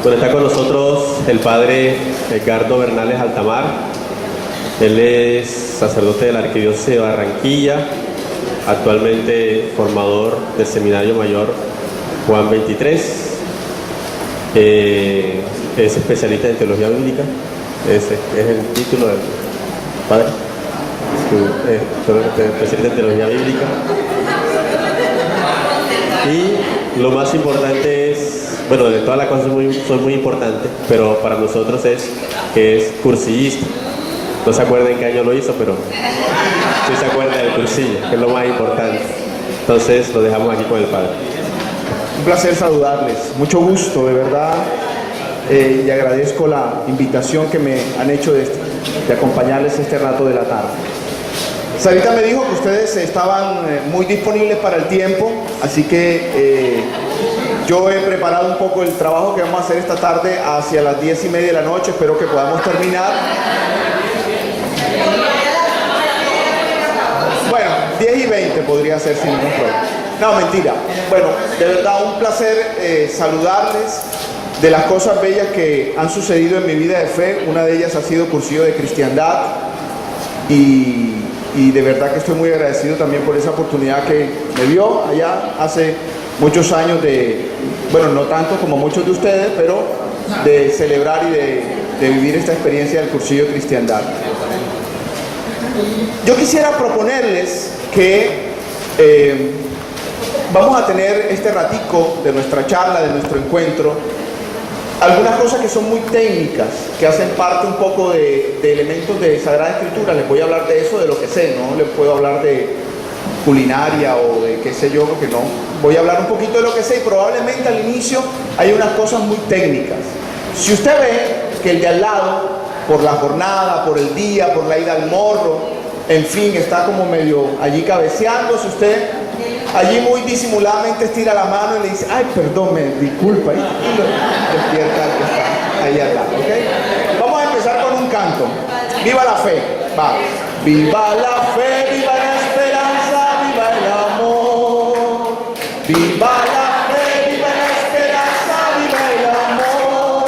Bueno, está con nosotros el padre Edgardo Bernales Altamar. Él es sacerdote de la Arquidiócesis de Barranquilla, actualmente formador del Seminario Mayor Juan 23. Es especialista en teología bíblica. Ese es el título del padre. Especialista en teología bíblica. Y lo más importante es, bueno, de todas las cosas son muy importantes, pero para nosotros es que es cursillista. No se acuerda en qué año lo hizo, pero sí se acuerda del cursillo, que es lo más importante. Entonces lo dejamos aquí con el padre. Un placer saludarles, mucho gusto, de verdad, y agradezco la invitación que me han hecho de acompañarles este rato de la tarde. Sarita me dijo que ustedes estaban muy disponibles para el tiempo, así que yo he preparado un poco el trabajo que vamos a hacer esta tarde hacia las 10:30 de la noche, espero que podamos terminar. Bueno, 10:20 podría ser sin ningún problema. No, mentira. Bueno, de verdad un placer saludarles. De las cosas bellas que han sucedido en mi vida de fe, una de ellas ha sido cursillo de cristiandad y de verdad que estoy muy agradecido también por esa oportunidad que me dio allá hace muchos años bueno, no tanto como muchos de ustedes, pero de celebrar y de vivir esta experiencia del cursillo de cristiandad. Yo quisiera proponerles que vamos a tener este ratico de nuestra charla, de nuestro encuentro, algunas cosas que son muy técnicas, que hacen parte un poco de elementos de Sagrada Escritura. Les voy a hablar de eso, de lo que sé, no les puedo hablar de culinaria o de qué sé yo, porque no. Voy a hablar un poquito de lo que sé y probablemente al inicio hay unas cosas muy técnicas. Si usted ve que el de al lado, por la jornada, por el día, por la ida al morro, en fin, está como medio allí cabeceando, si usted allí muy disimuladamente estira la mano y le dice, ay, perdón, me disculpa, y lo despierta al que está ahí al lado, ¿ok? Vamos a empezar con un canto. ¡Viva la fe! Va. Viva la fe, viva la esperanza, viva el amor. Viva la fe, viva la esperanza, viva el amor.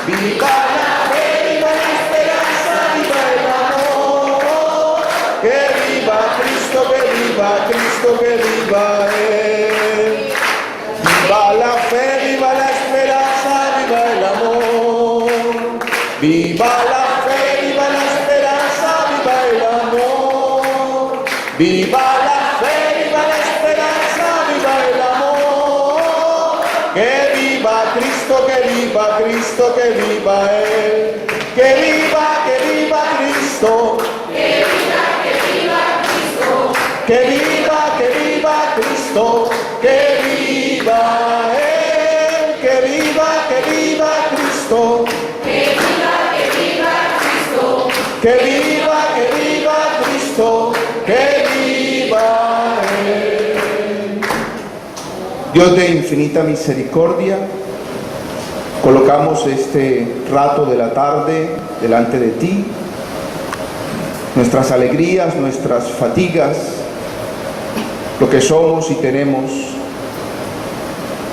Viva la fe, viva la esperanza, viva el amor. Que viva Cristo, que viva Cristo, que viva Él. Viva la fe, viva la esperanza, viva el amor. Viva la fe, viva la esperanza, viva el amor. Viva la fe, viva la esperanza, viva el amor. Que viva Cristo, que viva Cristo, que viva Él. Que viva Cristo. Que viva Cristo. Que viva Cristo. Que viva Él. Que viva Cristo. Que viva Cristo. Que viva Cristo. Que viva Él. Dios de infinita misericordia, colocamos este rato de la tarde delante de ti, nuestras alegrías, nuestras fatigas, lo que somos y tenemos,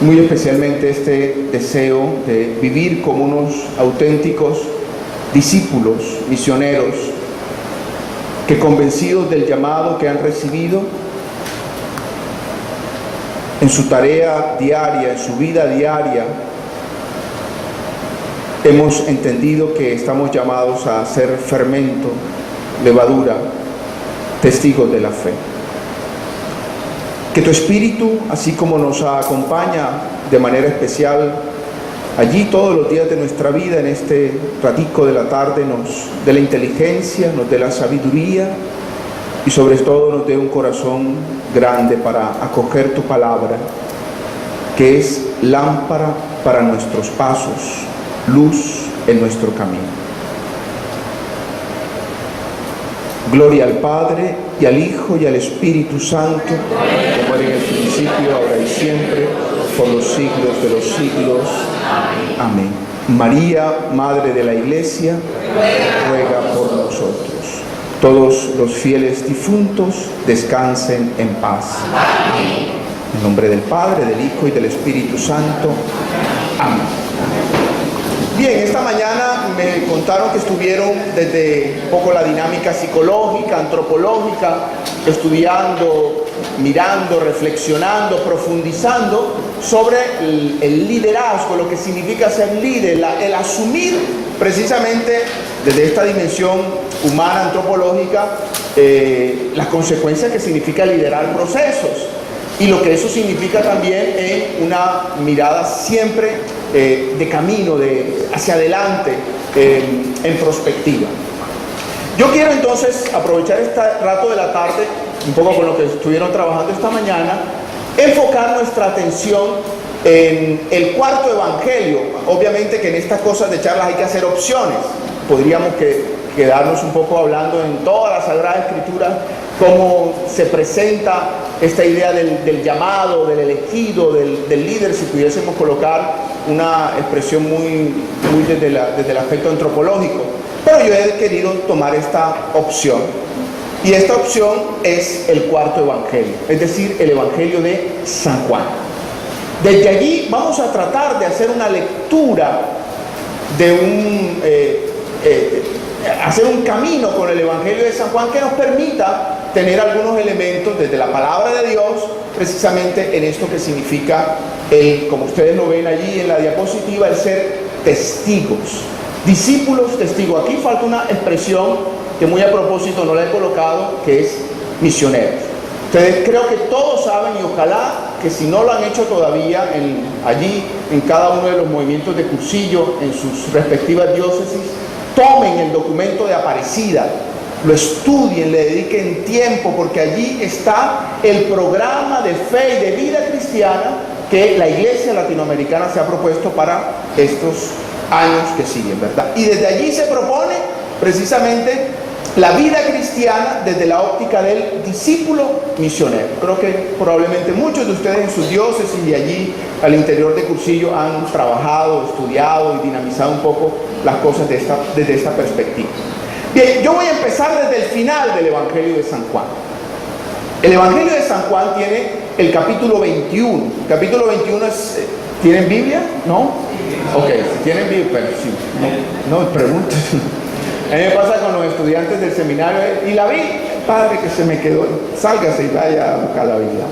muy especialmente este deseo de vivir como unos auténticos discípulos, misioneros, que convencidos del llamado que han recibido, en su tarea diaria, en su vida diaria, hemos entendido que estamos llamados a ser fermento, levadura, testigos de la fe. Que tu Espíritu, así como nos acompaña de manera especial allí todos los días de nuestra vida, en este ratico de la tarde, nos dé la inteligencia, nos dé la sabiduría y sobre todo nos dé un corazón grande para acoger tu palabra, que es lámpara para nuestros pasos, luz en nuestro camino. Gloria al Padre, y al Hijo, y al Espíritu Santo, como era en el principio, ahora y siempre, por los siglos de los siglos. Amén. María, Madre de la Iglesia, ruega por nosotros. Todos los fieles difuntos descansen en paz. En nombre del Padre, del Hijo y del Espíritu Santo. Amén. Bien, esta mañana me contaron que estuvieron desde un poco la dinámica psicológica, antropológica, estudiando, mirando, reflexionando, profundizando sobre el liderazgo, lo que significa ser líder, el asumir precisamente desde esta dimensión humana, antropológica, las consecuencias que significa liderar procesos y lo que eso significa también en una mirada siempre de camino, hacia adelante, en perspectiva. Yo quiero entonces aprovechar este rato de la tarde, un poco con lo que estuvieron trabajando esta mañana, enfocar nuestra atención en el cuarto evangelio. Obviamente que en estas cosas de charlas hay que hacer opciones. Podríamos quedarnos un poco hablando en toda la Sagrada Escritura, cómo se presenta esta idea del llamado, del elegido, del líder, si pudiésemos colocar una expresión muy desde el aspecto antropológico. Pero yo he querido tomar esta opción. Y esta opción es el cuarto evangelio, es decir, el evangelio de San Juan. Desde allí vamos a tratar de hacer una lectura hacer un camino con el evangelio de San Juan que nos permita tener algunos elementos desde la palabra de Dios, precisamente en esto que significa, como ustedes lo ven allí en la diapositiva, el ser testigos, discípulos testigos. Aquí falta una expresión que muy a propósito no la he colocado, que es misioneros. Ustedes creo que todos saben, y ojalá que si no lo han hecho todavía allí en cada uno de los movimientos de cursillo en sus respectivas diócesis, tomen el documento de Aparecida, lo estudien, le dediquen tiempo, porque allí está el programa de fe y de vida cristiana que la Iglesia latinoamericana se ha propuesto para estos años que siguen, ¿verdad? Y desde allí se propone precisamente la vida cristiana desde la óptica del discípulo misionero. Creo que probablemente muchos de ustedes en sus diócesis y allí al interior de Cursillo han trabajado, estudiado y dinamizado un poco las cosas desde esta perspectiva. Bien, yo voy a empezar desde el final del Evangelio de San Juan. El Evangelio de San Juan tiene el capítulo 21. El capítulo 21 es... ¿Tienen Biblia? ¿No? Ok, si tienen Biblia, pero sí. No pregunten. A mí me pasa con los estudiantes del seminario, y la vi, padre, que se me quedó, sálgase y vaya a buscar la Biblia.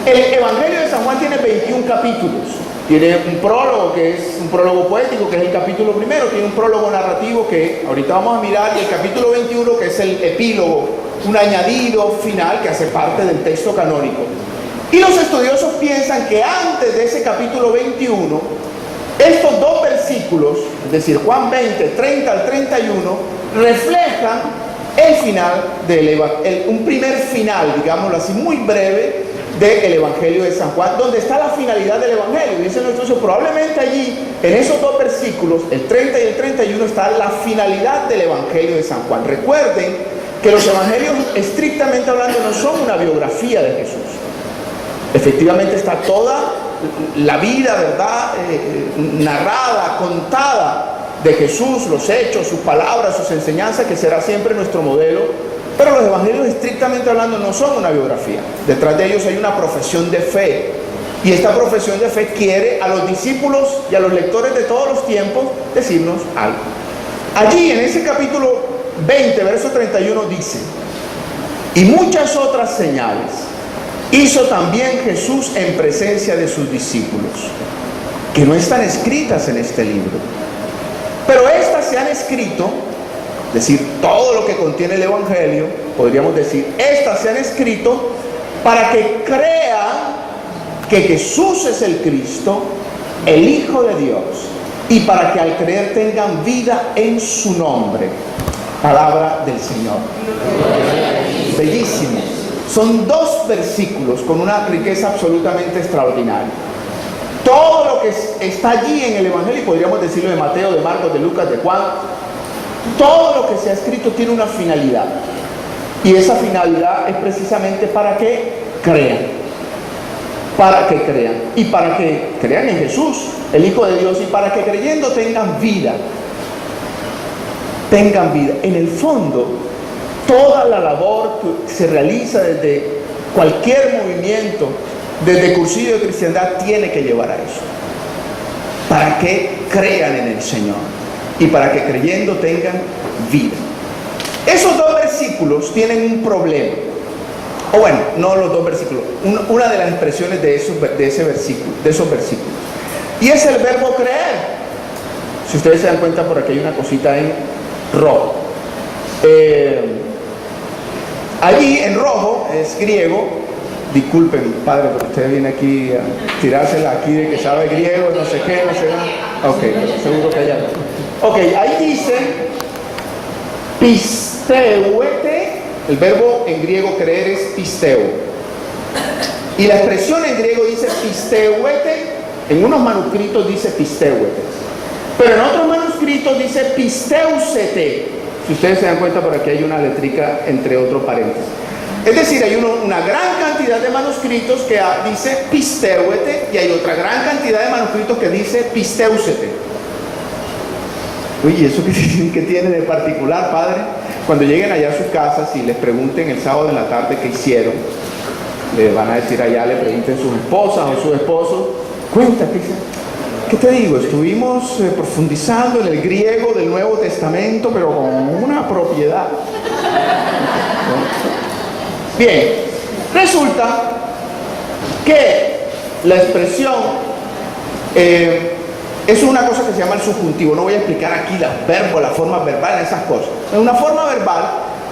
El Evangelio de San Juan tiene 21 capítulos. Tiene un prólogo, que es un prólogo poético, que es el capítulo primero. Tiene un prólogo narrativo que ahorita vamos a mirar, y el capítulo 21, que es el epílogo, un añadido final que hace parte del texto canónico. Y los estudiosos piensan que antes de ese capítulo 21, estos dos versículos, es decir, Juan 20, 30 al 31, reflejan el final, un primer final, digámoslo así, muy breve, del Evangelio de San Juan, donde está la finalidad del Evangelio. Dicen los estudiosos, probablemente allí, en esos dos versículos, el 30 y el 31, está la finalidad del Evangelio de San Juan. Recuerden que los Evangelios, estrictamente hablando, no son una biografía de Jesús. Efectivamente está toda la vida, ¿verdad?, narrada, contada de Jesús, los hechos, sus palabras, sus enseñanzas, que será siempre nuestro modelo. Pero los evangelios, estrictamente hablando, no son una biografía. Detrás de ellos hay una profesión de fe. Y esta profesión de fe quiere a los discípulos y a los lectores de todos los tiempos decirnos algo. Allí, en ese capítulo 20, verso 31, dice: y muchas otras señales hizo también Jesús en presencia de sus discípulos, que no están escritas en este libro. Pero estas se han escrito, es decir, todo lo que contiene el Evangelio, podríamos decir, estas se han escrito para que crean que Jesús es el Cristo, el Hijo de Dios, y para que al creer tengan vida en su nombre. Palabra del Señor. Bellísimo. Son dos versículos con una riqueza absolutamente extraordinaria. Todo lo que está allí en el Evangelio, y podríamos decirlo de Mateo, de Marcos, de Lucas, de Juan, todo lo que se ha escrito tiene una finalidad. Y esa finalidad es precisamente para que crean. Para que crean. Y para que crean en Jesús, el Hijo de Dios, y para que creyendo tengan vida. Tengan vida. En el fondo, toda la labor que se realiza desde cualquier movimiento, desde Cursillo de Cristiandad, tiene que llevar a eso. para que crean en el Señor y para que creyendo tengan vida. Esos dos versículos tienen un problema. O bueno, no los dos versículos, una de las expresiones de esos versículos. Y es el verbo creer. Si ustedes se dan cuenta, por aquí hay una cosita en rojo. Allí en rojo es griego. Disculpen, padre, porque usted viene aquí a tirársela aquí de que sabe griego, no sé qué, no sé qué. Ok, pero seguro que allá no. Ok, ahí dice pisteuete. El verbo en griego creer es pisteo. Y la expresión en griego dice pisteuete. En unos manuscritos dice pisteuete. Pero en otros manuscritos dice pisteusete. Si ustedes se dan cuenta, por aquí hay una letrica entre otros paréntesis. Es decir, hay una gran cantidad de manuscritos que dice pisteuete y hay otra gran cantidad de manuscritos que dice pisteusete. Uy, ¿eso qué tiene de particular, padre? Cuando lleguen allá a sus casas y les pregunten el sábado en la tarde qué hicieron, le van a decir allá, le pregunten sus esposas o sus esposos, cuenta, ¿qué te digo? Estuvimos profundizando en el griego del Nuevo Testamento, pero con una propiedad. Bien, resulta que la expresión es una cosa que se llama el subjuntivo. No voy a explicar aquí los verbos, las formas verbales, esas cosas. En una forma verbal,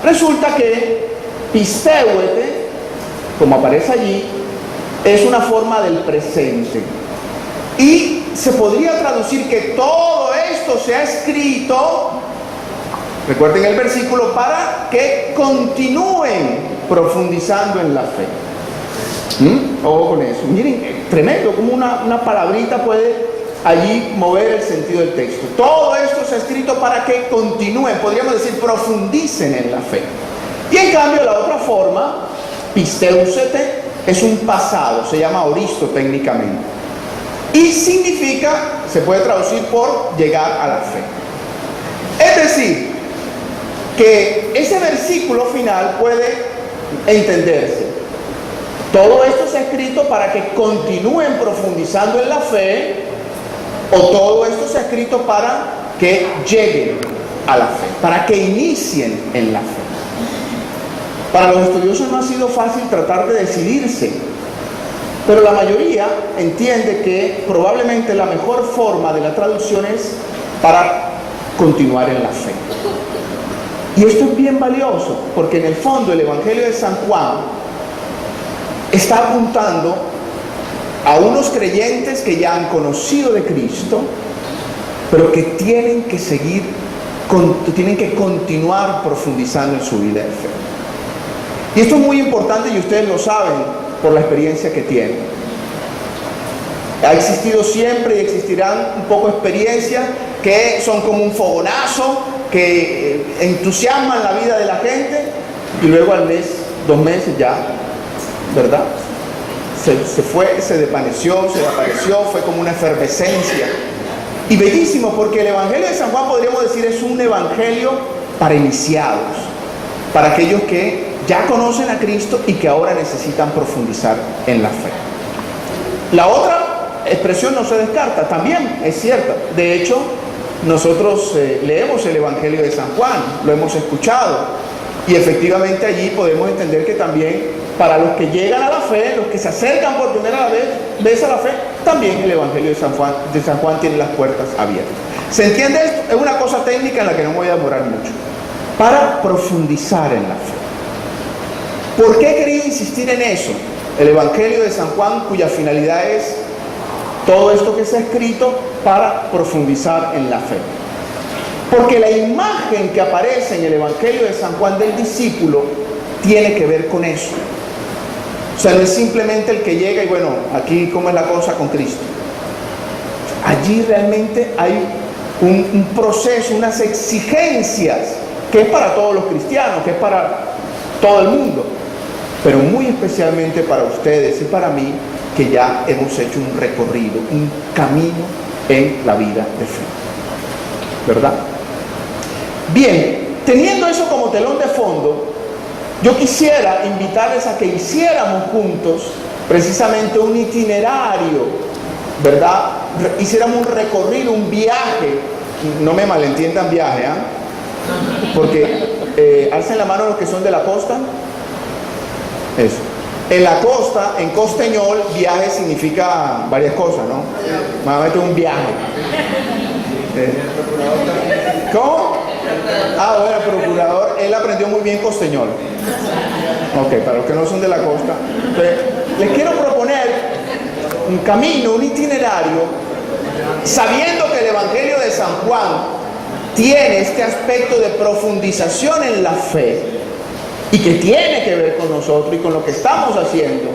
resulta que pisteuete, como aparece allí, es una forma del presente. Y se podría traducir que todo esto se ha escrito, recuerden el versículo, para que continúen profundizando en la fe. Ojo con eso. Miren, tremendo, como una palabrita puede allí mover el sentido del texto. Todo esto se ha escrito para que continúen, podríamos decir, profundicen en la fe. Y en cambio la otra forma, pisteusete, es un pasado, se llama oristo técnicamente. Y significa, se puede traducir por llegar a la fe. Es decir, que ese versículo final puede entenderse. Todo esto se ha escrito para que continúen profundizando en la fe, o todo esto se ha escrito para que lleguen a la fe, para que inicien en la fe. Para los estudiosos no ha sido fácil tratar de decidirse, pero la mayoría entiende que probablemente la mejor forma de la traducción es para continuar en la fe. Y esto es bien valioso, porque en el fondo el Evangelio de San Juan está apuntando a unos creyentes que ya han conocido de Cristo, pero que tienen que seguir, tienen que continuar profundizando en su vida de fe. Y esto es muy importante y ustedes lo saben por la experiencia que tienen. Ha existido siempre y existirán un poco experiencias que son como un fogonazo, que entusiasman la vida de la gente y luego al mes, 2 meses ya, ¿verdad? Se fue, se desvaneció, se desapareció, fue como una efervescencia. Y bellísimo, porque el Evangelio de San Juan, podríamos decir, es un evangelio para iniciados, para aquellos que ya conocen a Cristo y que ahora necesitan profundizar en la fe. La otra expresión no se descarta, también es cierta. De hecho, nosotros leemos el Evangelio de San Juan, lo hemos escuchado, y efectivamente allí podemos entender que también para los que llegan a la fe, los que se acercan por primera vez a la fe, también el Evangelio de San Juan tiene las puertas abiertas. ¿Se entiende esto? Es una cosa técnica en la que no me voy a demorar mucho. Para profundizar en la fe. ¿Por qué he querido insistir en eso? El Evangelio de San Juan, cuya finalidad es todo esto que se ha escrito para profundizar en la fe. Porque la imagen que aparece en el Evangelio de San Juan del discípulo tiene que ver con eso. O sea, no es simplemente el que llega y bueno, aquí cómo es la cosa con Cristo. Allí realmente hay un proceso, unas exigencias que es para todos los cristianos, que es para todo el mundo, pero muy especialmente para ustedes y para mí, que ya hemos hecho un recorrido, un camino en la vida de fe. ¿Verdad? Bien, teniendo eso como telón de fondo, yo quisiera invitarles a que hiciéramos juntos precisamente un itinerario, ¿verdad?, hiciéramos un recorrido, un viaje, no me malentiendan viaje, porque alcen la mano los que son de la costa. Eso. En la costa, en costeñol, viaje significa varias cosas, ¿no? Más un viaje. ¿Cómo? Bueno, procurador, él aprendió muy bien costeñol. Ok, para los que no son de la costa. Entonces, les quiero proponer un camino, un itinerario, sabiendo que el Evangelio de San Juan tiene este aspecto de profundización en la fe y que tiene que ver con nosotros y con lo que estamos haciendo.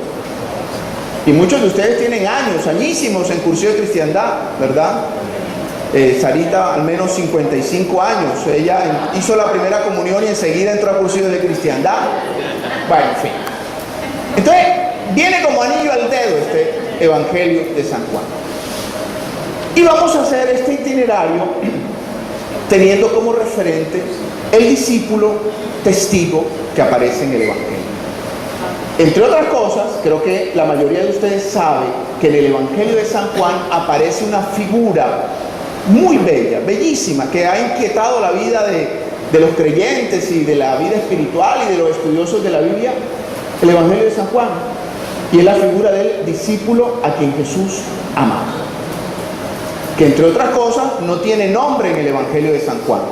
Y muchos de ustedes tienen años, añísimos en cursillo de cristiandad, ¿verdad? Sarita al menos 55 años, ella hizo la primera comunión y enseguida entró a cursillo de cristiandad. Bueno, en fin. Entonces, viene como anillo al dedo este Evangelio de San Juan. Y vamos a hacer este itinerario teniendo como referente el discípulo testigo que aparece en el Evangelio. Entre otras cosas, creo que la mayoría de ustedes sabe que en el Evangelio de San Juan aparece una figura muy bella, bellísima, que ha inquietado la vida de los creyentes y de la vida espiritual y de los estudiosos de la Biblia, el Evangelio de San Juan. Y es la figura del discípulo a quien Jesús amaba, que entre otras cosas no tiene nombre en el Evangelio de San Juan.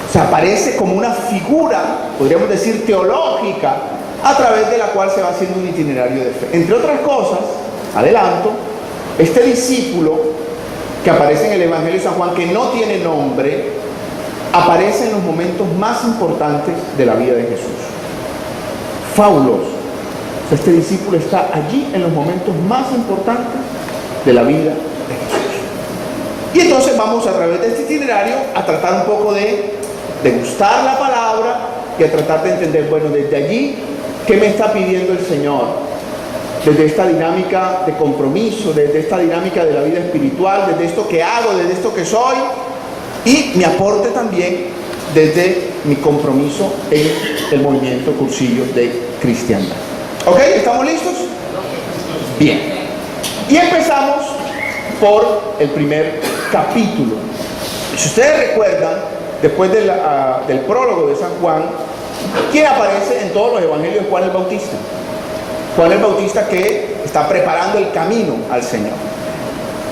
O sea, aparece como una figura, podríamos decir teológica, a través de la cual se va haciendo un itinerario de fe. Entre otras cosas, adelanto, este discípulo que aparece en el Evangelio de San Juan, que no tiene nombre, aparece en los momentos más importantes de la vida de Jesús. Fabuloso. O sea, este discípulo está allí en los momentos más importantes de la vida de Jesús. Y entonces vamos a través de este itinerario a tratar un poco de degustar la palabra y a tratar de entender, bueno, desde allí, ¿qué me está pidiendo el Señor? Desde esta dinámica de compromiso, desde esta dinámica de la vida espiritual, desde esto que hago, desde esto que soy, y mi aporte también desde mi compromiso en el movimiento Cursillo de Cristiandad. ¿Ok? ¿Estamos listos? Bien. Y empezamos por el primer capítulo. Si ustedes recuerdan, después del prólogo de San Juan, ¿quién aparece en todos los evangelios? Juan el Bautista. Juan el Bautista, que está preparando el camino al Señor.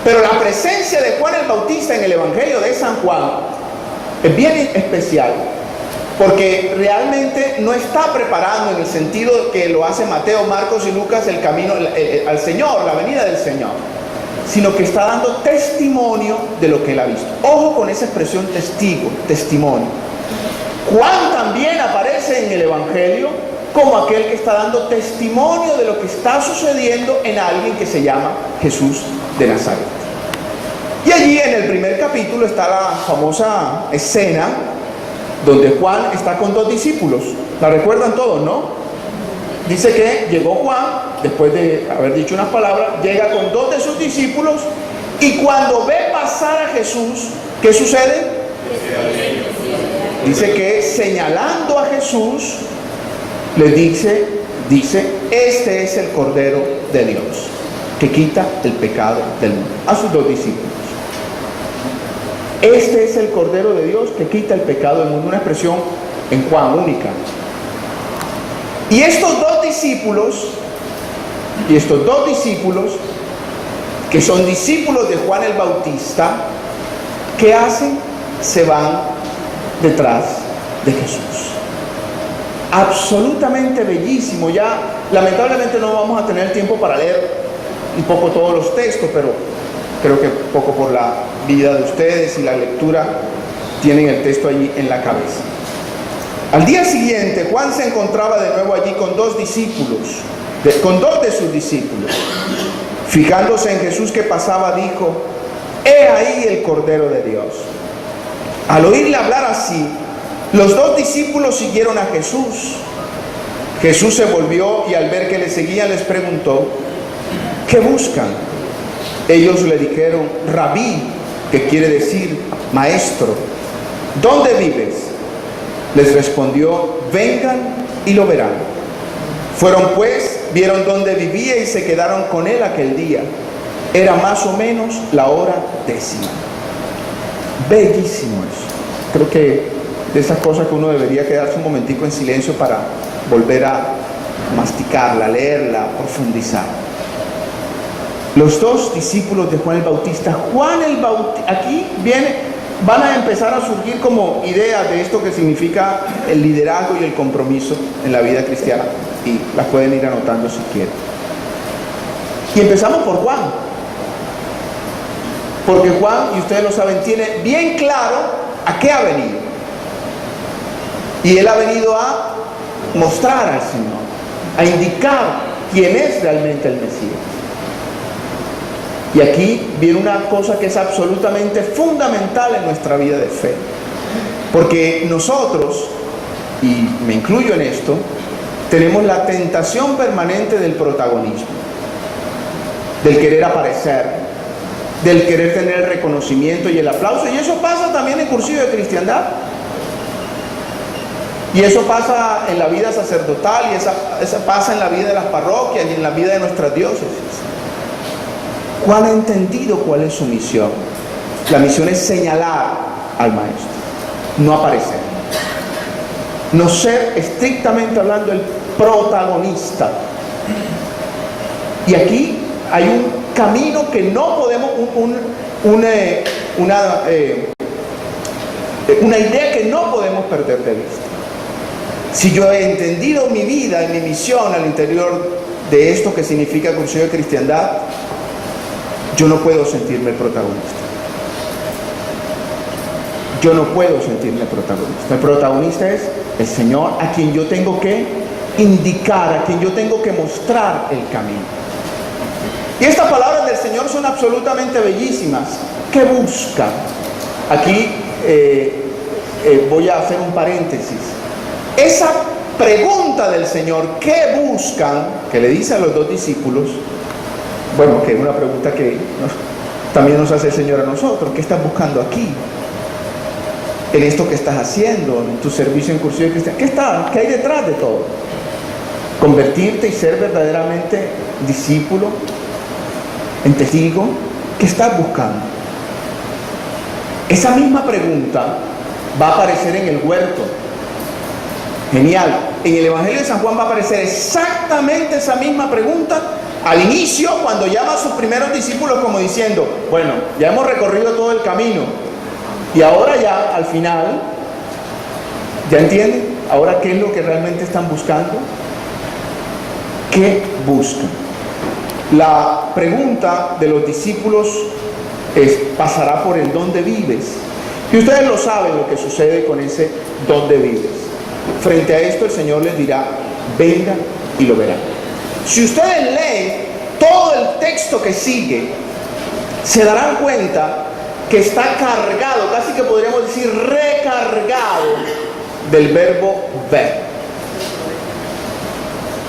Pero la presencia de Juan el Bautista en el Evangelio de San Juan es bien especial, porque realmente no está preparando en el sentido que lo hace Mateo, Marcos y Lucas el camino al Señor, la venida del Señor, sino que está dando testimonio de lo que él ha visto. Ojo con esa expresión testigo, testimonio. Juan también aparece en el Evangelio como aquel que está dando testimonio de lo que está sucediendo en alguien que se llama Jesús de Nazaret. Y allí en el primer capítulo está la famosa escena donde Juan está con dos discípulos. ¿La recuerdan todos, no? Dice que llegó Juan, después de haber dicho unas palabras, llega con dos de sus discípulos y cuando ve pasar a Jesús, ¿qué sucede? Dice que señalando a Jesús, le dice, este es el Cordero de Dios, que quita el pecado del mundo. A sus dos discípulos. Este es el Cordero de Dios que quita el pecado del mundo. Una expresión en Juan única. Y estos dos discípulos, que son discípulos de Juan el Bautista, ¿qué hacen? Se van detrás de Jesús. Absolutamente bellísimo. Ya lamentablemente no vamos a tener tiempo para leer un poco todos los textos, pero creo que poco por la vida de ustedes y la lectura tienen el texto allí en la cabeza. Al día siguiente Juan se encontraba de nuevo allí con dos discípulos, con dos de sus discípulos. Fijándose en Jesús que pasaba, dijo: he ahí el Cordero de Dios. Al oírle hablar así, los dos discípulos siguieron a Jesús. Jesús se volvió y al ver que le seguían les preguntó: ¿qué buscan? Ellos le dijeron: Rabí, que quiere decir maestro, ¿dónde vives? Les respondió: vengan y lo verán. Fueron pues, vieron dónde vivía y se quedaron con él aquel día. Era más o menos la hora 10. Bellísimo eso. Creo que de esas cosas que uno debería quedarse un momentico en silencio para volver a masticarla, leerla, profundizar. Los dos discípulos de Juan el Bautista. Aquí van a empezar a surgir como ideas de esto que significa el liderazgo y el compromiso en la vida cristiana. Y las pueden ir anotando si quieren. Y empezamos por Juan. Porque Juan, y ustedes lo saben, tiene bien claro a qué ha venido. Y él ha venido a mostrar al Señor, a indicar quién es realmente el Mesías. Y aquí viene una cosa que es absolutamente fundamental en nuestra vida de fe. Porque nosotros, y me incluyo en esto, tenemos la tentación permanente del protagonismo, del querer aparecer, del querer tener el reconocimiento y el aplauso. Y eso pasa también en Cursillo de Cristiandad. Y eso pasa en la vida sacerdotal, y eso pasa en la vida de las parroquias y en la vida de nuestras diócesis. Juan ha entendido cuál es su misión. La misión es señalar al Maestro, no aparecer. No ser, estrictamente hablando, el protagonista. Y aquí hay un camino que no podemos, una idea que no podemos perder de vista. Si yo he entendido mi vida y mi misión al interior de esto que significa Cursillo de Cristiandad, yo no puedo sentirme el protagonista. Yo no puedo sentirme el protagonista. El protagonista es el Señor, a quien yo tengo que indicar, a quien yo tengo que mostrar el camino. Y estas palabras del Señor son absolutamente bellísimas. ¿Qué buscan? Aquí voy a hacer un paréntesis. Esa pregunta del Señor, ¿qué buscan?, que le dice a los dos discípulos, bueno, que es una pregunta que también nos hace el Señor a nosotros. ¿Qué estás buscando aquí? En esto que estás haciendo, en tu servicio en Cursillo de Cristiandad. ¿Qué hay detrás de todo? Convertirte y ser verdaderamente discípulo, en testigo. ¿Qué estás buscando? Esa misma pregunta va a aparecer en el huerto. Genial. En el Evangelio de San Juan va a aparecer exactamente esa misma pregunta al inicio, cuando llama a sus primeros discípulos como diciendo, bueno, ya hemos recorrido todo el camino y ahora ya al final, ¿ya entienden? Ahora, ¿qué es lo que realmente están buscando? ¿Qué buscan? La pregunta de los discípulos pasará por el ¿dónde vives? Y ustedes lo saben lo que sucede con ese ¿dónde vives? Frente a esto el Señor les dirá, vengan y lo verán. Si ustedes leen todo el texto que sigue, se darán cuenta que está cargado, casi que podríamos decir recargado, del verbo ver.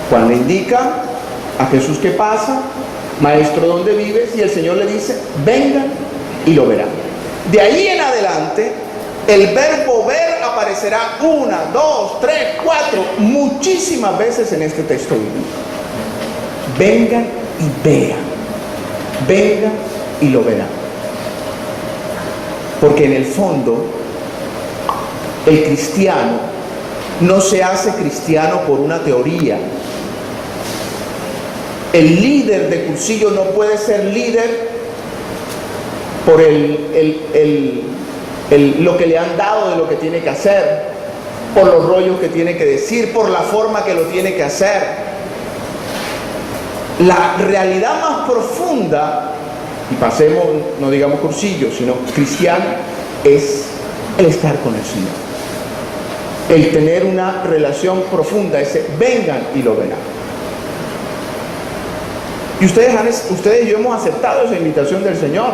Juan le indica a Jesús qué pasa, Maestro, ¿dónde vives? Y el Señor le dice, vengan y lo verán. De ahí en adelante, el verbo ver aparecerá 1, 2, 3, 4, muchísimas veces en este texto bíblico. Vengan y vean. Vengan y lo verán. Porque en el fondo, el cristiano no se hace cristiano por una teoría. El líder de Cursillo no puede ser líder por lo que le han dado de lo que tiene que hacer, por los rollos que tiene que decir, por la forma que lo tiene que hacer. La realidad más profunda, y pasemos, no digamos Cursillo, sino cristiano, es el estar con el Señor, el tener una relación profunda, ese vengan y lo verán. Y ustedes y yo hemos aceptado esa invitación del Señor.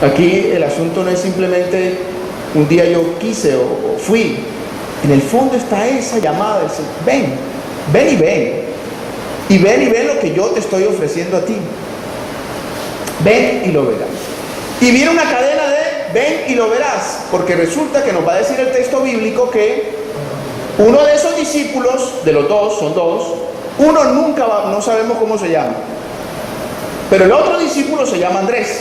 Aquí el asunto no es simplemente un día yo quise o fui. En el fondo está esa llamada del Señor. Ven y ven. Y ven lo que yo te estoy ofreciendo a ti. Ven y lo verás. Y viene una cadena de ven y lo verás, porque resulta que nos va a decir el texto bíblico que uno de esos discípulos, de los dos, son dos, uno nunca va, no sabemos cómo se llama, Pero el otro discípulo se llama Andrés.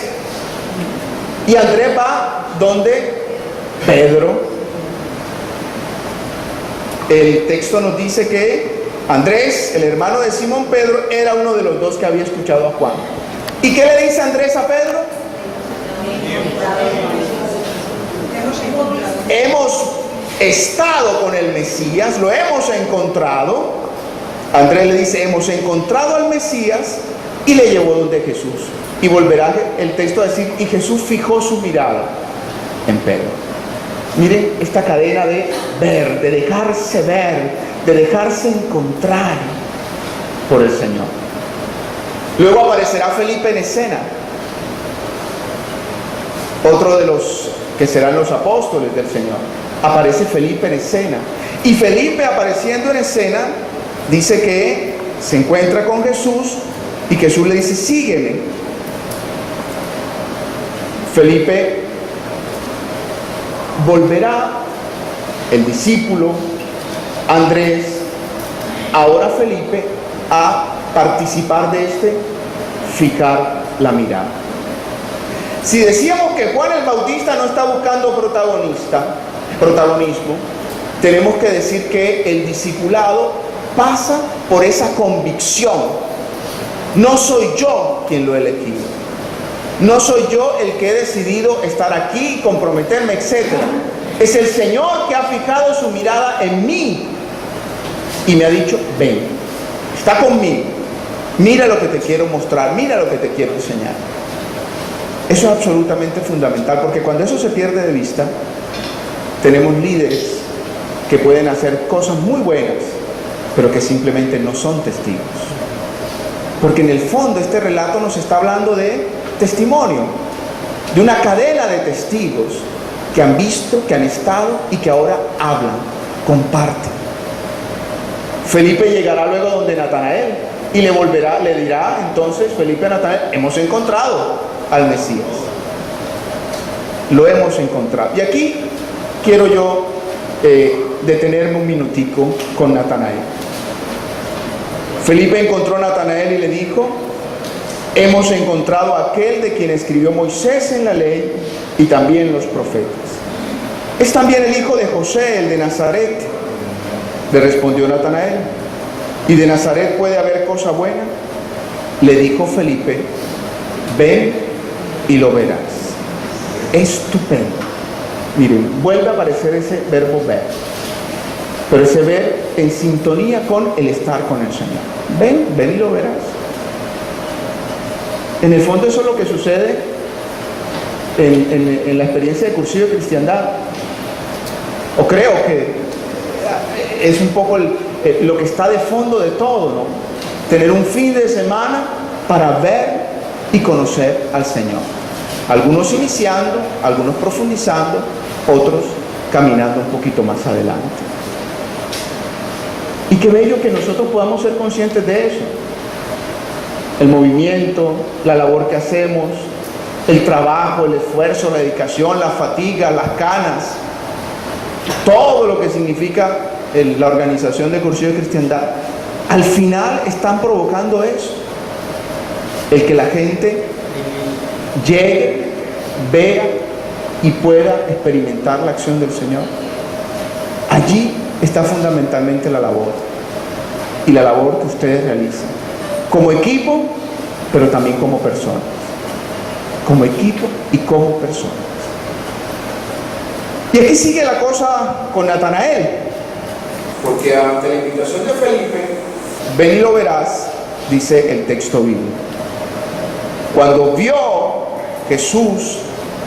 Y Andrés va donde Pedro. El texto nos dice que Andrés, el hermano de Simón Pedro, era uno de los dos que había escuchado a Juan. ¿Y qué le dice Andrés a Pedro? Hemos estado con el Mesías, lo hemos encontrado. Andrés le dice, hemos encontrado al Mesías, y le llevó donde Jesús. Y volverá el texto a decir, y Jesús fijó su mirada en Pedro. Miren esta cadena de ver, de dejarse encontrar por el Señor. Luego aparecerá Felipe en escena, otro de los que serán los apóstoles del Señor. Aparece Felipe en escena. Y Felipe, apareciendo en escena, dice que se encuentra con Jesús y Jesús le dice, sígueme. Felipe volverá, el discípulo Andrés, ahora Felipe, a participar de fijar la mirada. Si decíamos que Juan el Bautista no está buscando protagonismo, tenemos que decir que el discipulado pasa por esa convicción. No soy yo quien lo he elegido. No soy yo el que he decidido estar aquí, comprometerme, etc. Es el Señor que ha fijado su mirada en mí y me ha dicho, ven, está conmigo, mira lo que te quiero mostrar, mira lo que te quiero enseñar. Eso es absolutamente fundamental, porque cuando eso se pierde de vista, tenemos líderes que pueden hacer cosas muy buenas, pero que simplemente no son testigos. Porque en el fondo este relato nos está hablando de testimonio, de una cadena de testigos que han visto, que han estado y que ahora hablan, comparten. Felipe llegará luego donde Natanael y le dirá entonces Felipe a Natanael, hemos encontrado al Mesías, lo hemos encontrado. Y aquí quiero yo detenerme un minutico con Natanael. Felipe encontró a Natanael y le dijo, hemos encontrado a aquel de quien escribió Moisés en la ley y también los profetas. Es también el hijo de José, el de Nazaret. Le respondió Natanael, ¿y de Nazaret puede haber cosa buena? Le dijo Felipe, ven y lo verás. Estupendo. Miren, vuelve a aparecer ese verbo ver, pero ese ver en sintonía con el estar con el Señor. Ven y lo verás. En el fondo eso es lo que sucede en la experiencia de Cursillo de Cristiandad. O creo que es un poco lo que está de fondo de todo, ¿no? Tener un fin de semana para ver y conocer al Señor. Algunos iniciando, algunos profundizando, otros caminando un poquito más adelante. Y qué bello que nosotros podamos ser conscientes de eso. El movimiento, la labor que hacemos, el trabajo, el esfuerzo, la dedicación, la fatiga, las canas, todo lo que significa la organización de Cursillo de Cristiandad, al final están provocando eso. El que la gente llegue, vea y pueda experimentar la acción del Señor. Allí está fundamentalmente la labor, y la labor que ustedes realizan como equipo, pero también como personas, como equipo y como personas. Y aquí sigue la cosa con Natanael, porque ante la invitación de Felipe, ven y lo verás, dice el texto bíblico. Cuando vio Jesús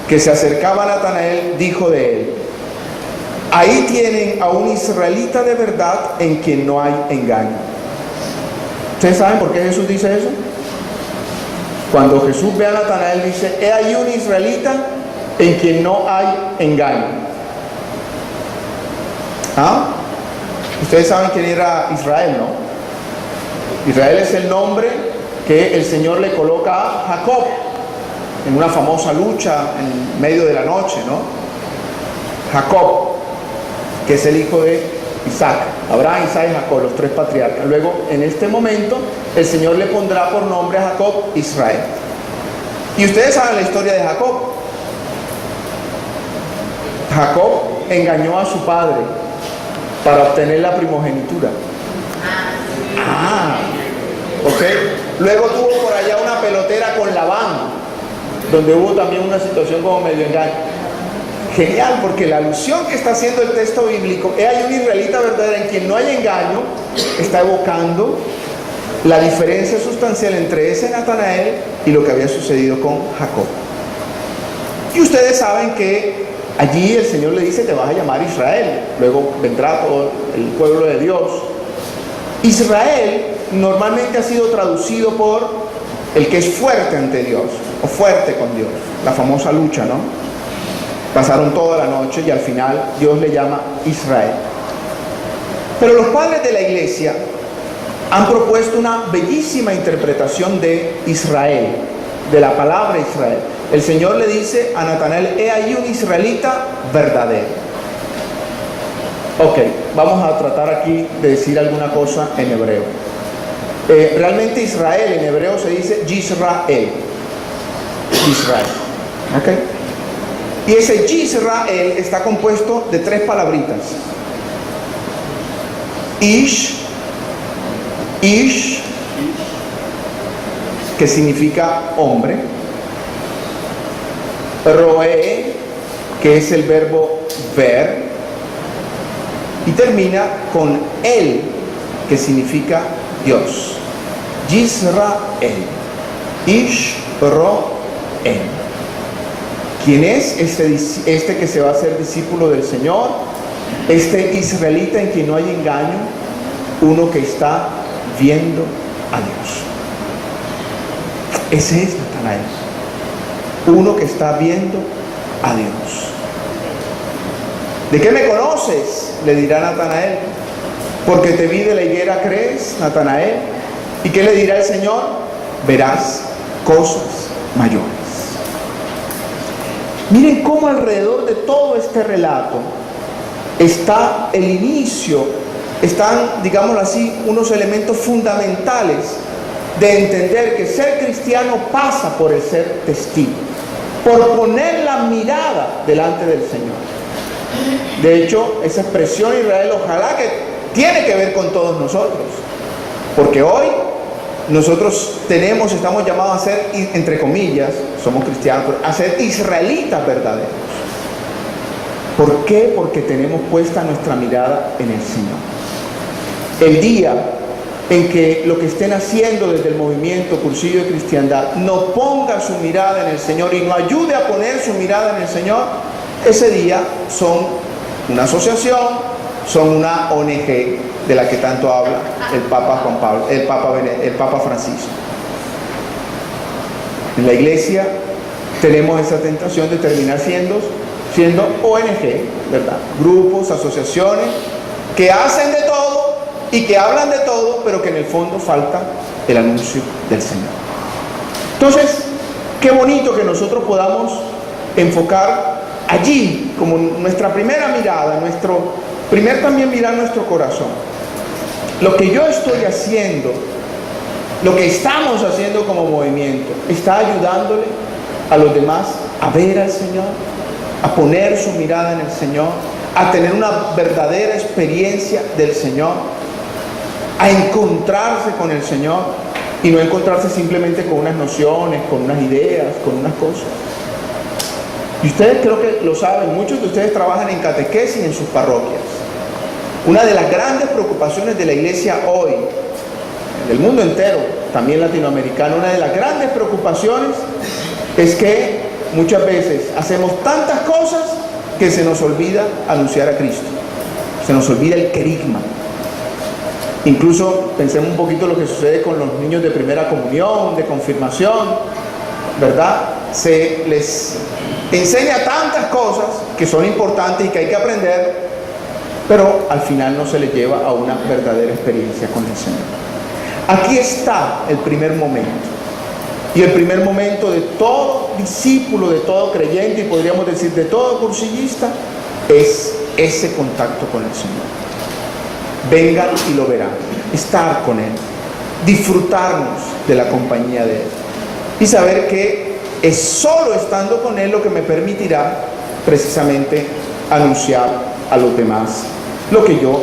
que se acercaba a Natanael, dijo de él, ahí tienen a un israelita de verdad en quien no hay engaño. ¿Ustedes saben por qué Jesús dice eso? Cuando Jesús ve a Natanael dice, he ahí un israelita en quien no hay engaño. ¿Ah? Ustedes saben quién era Israel, ¿no? Israel es el nombre que el Señor le coloca a Jacob en una famosa lucha en medio de la noche, ¿no? Jacob, que es el hijo de Isaac, Abraham, Isaac y Jacob, los tres patriarcas. Luego, en este momento, el Señor le pondrá por nombre a Jacob Israel. Y ustedes saben la historia de Jacob. Jacob engañó a su padre para obtener la primogenitura. Ok. Luego tuvo por allá una pelotera con Labán, donde hubo también una situación como medio engaño. Genial, porque la alusión que está haciendo el texto bíblico es hay un israelita verdadero en quien no hay engaño, está evocando la diferencia sustancial entre ese Natanael y lo que había sucedido con Jacob. Y ustedes saben que allí el Señor le dice: te vas a llamar Israel, luego vendrá todo el pueblo de Dios. Israel normalmente ha sido traducido por el que es fuerte ante Dios, o fuerte con Dios, la famosa lucha, ¿no? Pasaron toda la noche y al final Dios le llama Israel. Pero los padres de la iglesia han propuesto una bellísima interpretación de Israel, de la palabra Israel. El Señor le dice a Natanael: he ahí un israelita verdadero. Ok, vamos a tratar aquí de decir alguna cosa en hebreo. Realmente Israel en hebreo se dice Yisrael. Israel. Ok. Y ese Yisrael está compuesto de tres palabritas. Ish, que significa hombre. Roe, que es el verbo ver. Y termina con el, que significa Dios. Yisrael. Ish, Roe. ¿Quién es este que se va a hacer discípulo del Señor? Este israelita en quien no hay engaño, uno que está viendo a Dios. Ese es Natanael, uno que está viendo a Dios. ¿De qué me conoces?, le dirá Natanael. Porque te vi de la higuera, ¿crees, Natanael? ¿Y qué le dirá el Señor? Verás cosas mayores. Miren cómo alrededor de todo este relato está el inicio, están, digámoslo así, unos elementos fundamentales de entender que ser cristiano pasa por el ser testigo, por poner la mirada delante del Señor. De hecho, esa expresión Israel, ojalá, que tiene que ver con todos nosotros, porque hoy nosotros estamos llamados a ser, entre comillas, somos cristianos, pero a ser israelitas verdaderos. ¿Por qué? Porque tenemos puesta nuestra mirada en el Señor. El día en que lo que estén haciendo desde el movimiento Cursillo de Cristiandad no ponga su mirada en el Señor y no ayude a poner su mirada en el Señor, ese día son una asociación, son una ONG de la que tanto habla el Papa Juan Pablo, el Papa Francisco. En la iglesia tenemos esa tentación de terminar siendo ONG, ¿verdad? Grupos, asociaciones que hacen de todo y que hablan de todo, pero que en el fondo falta el anuncio del Señor. Entonces, qué bonito que nosotros podamos enfocar allí como nuestra primera mirada, nuestro primer también mirar nuestro corazón. Lo que yo estoy haciendo, lo que estamos haciendo como movimiento, está ayudándole a los demás a ver al Señor, a poner su mirada en el Señor, a tener una verdadera experiencia del Señor, a encontrarse con el Señor y no encontrarse simplemente con unas nociones, con unas ideas, con unas cosas. Y ustedes creo que lo saben, muchos de ustedes trabajan en catequesis en sus parroquias. Una de las grandes preocupaciones de la iglesia hoy, del mundo entero, también latinoamericano, una de las grandes preocupaciones es que muchas veces hacemos tantas cosas que se nos olvida anunciar a Cristo, se nos olvida el querigma. Incluso pensemos un poquito lo que sucede con los niños de primera comunión, de confirmación, ¿verdad? Se les enseña tantas cosas que son importantes y que hay que aprender, pero al final no se les lleva a una verdadera experiencia con el Señor. Aquí está el primer momento. Y el primer momento de todo discípulo, de todo creyente y podríamos decir de todo cursillista, es ese contacto con el Señor. vengan y lo verán. Estar con Él, disfrutarnos de la compañía de Él y saber que es solo estando con Él lo que me permitirá precisamente anunciar a los demás lo que yo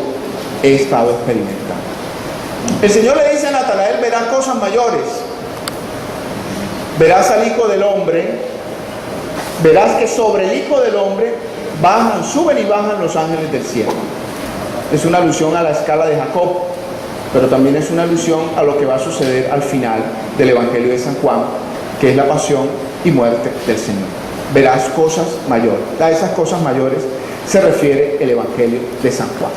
he estado experimentando. El Señor le dice a Natanael: verás cosas mayores, verás al Hijo del Hombre, verás que sobre el Hijo del Hombre suben y bajan los ángeles del cielo. Es una alusión a la escala de Jacob, pero también es una alusión a lo que va a suceder al final del Evangelio de San Juan, que es la pasión y muerte del Señor. Verás cosas mayores. A esas cosas mayores se refiere el Evangelio de San Juan.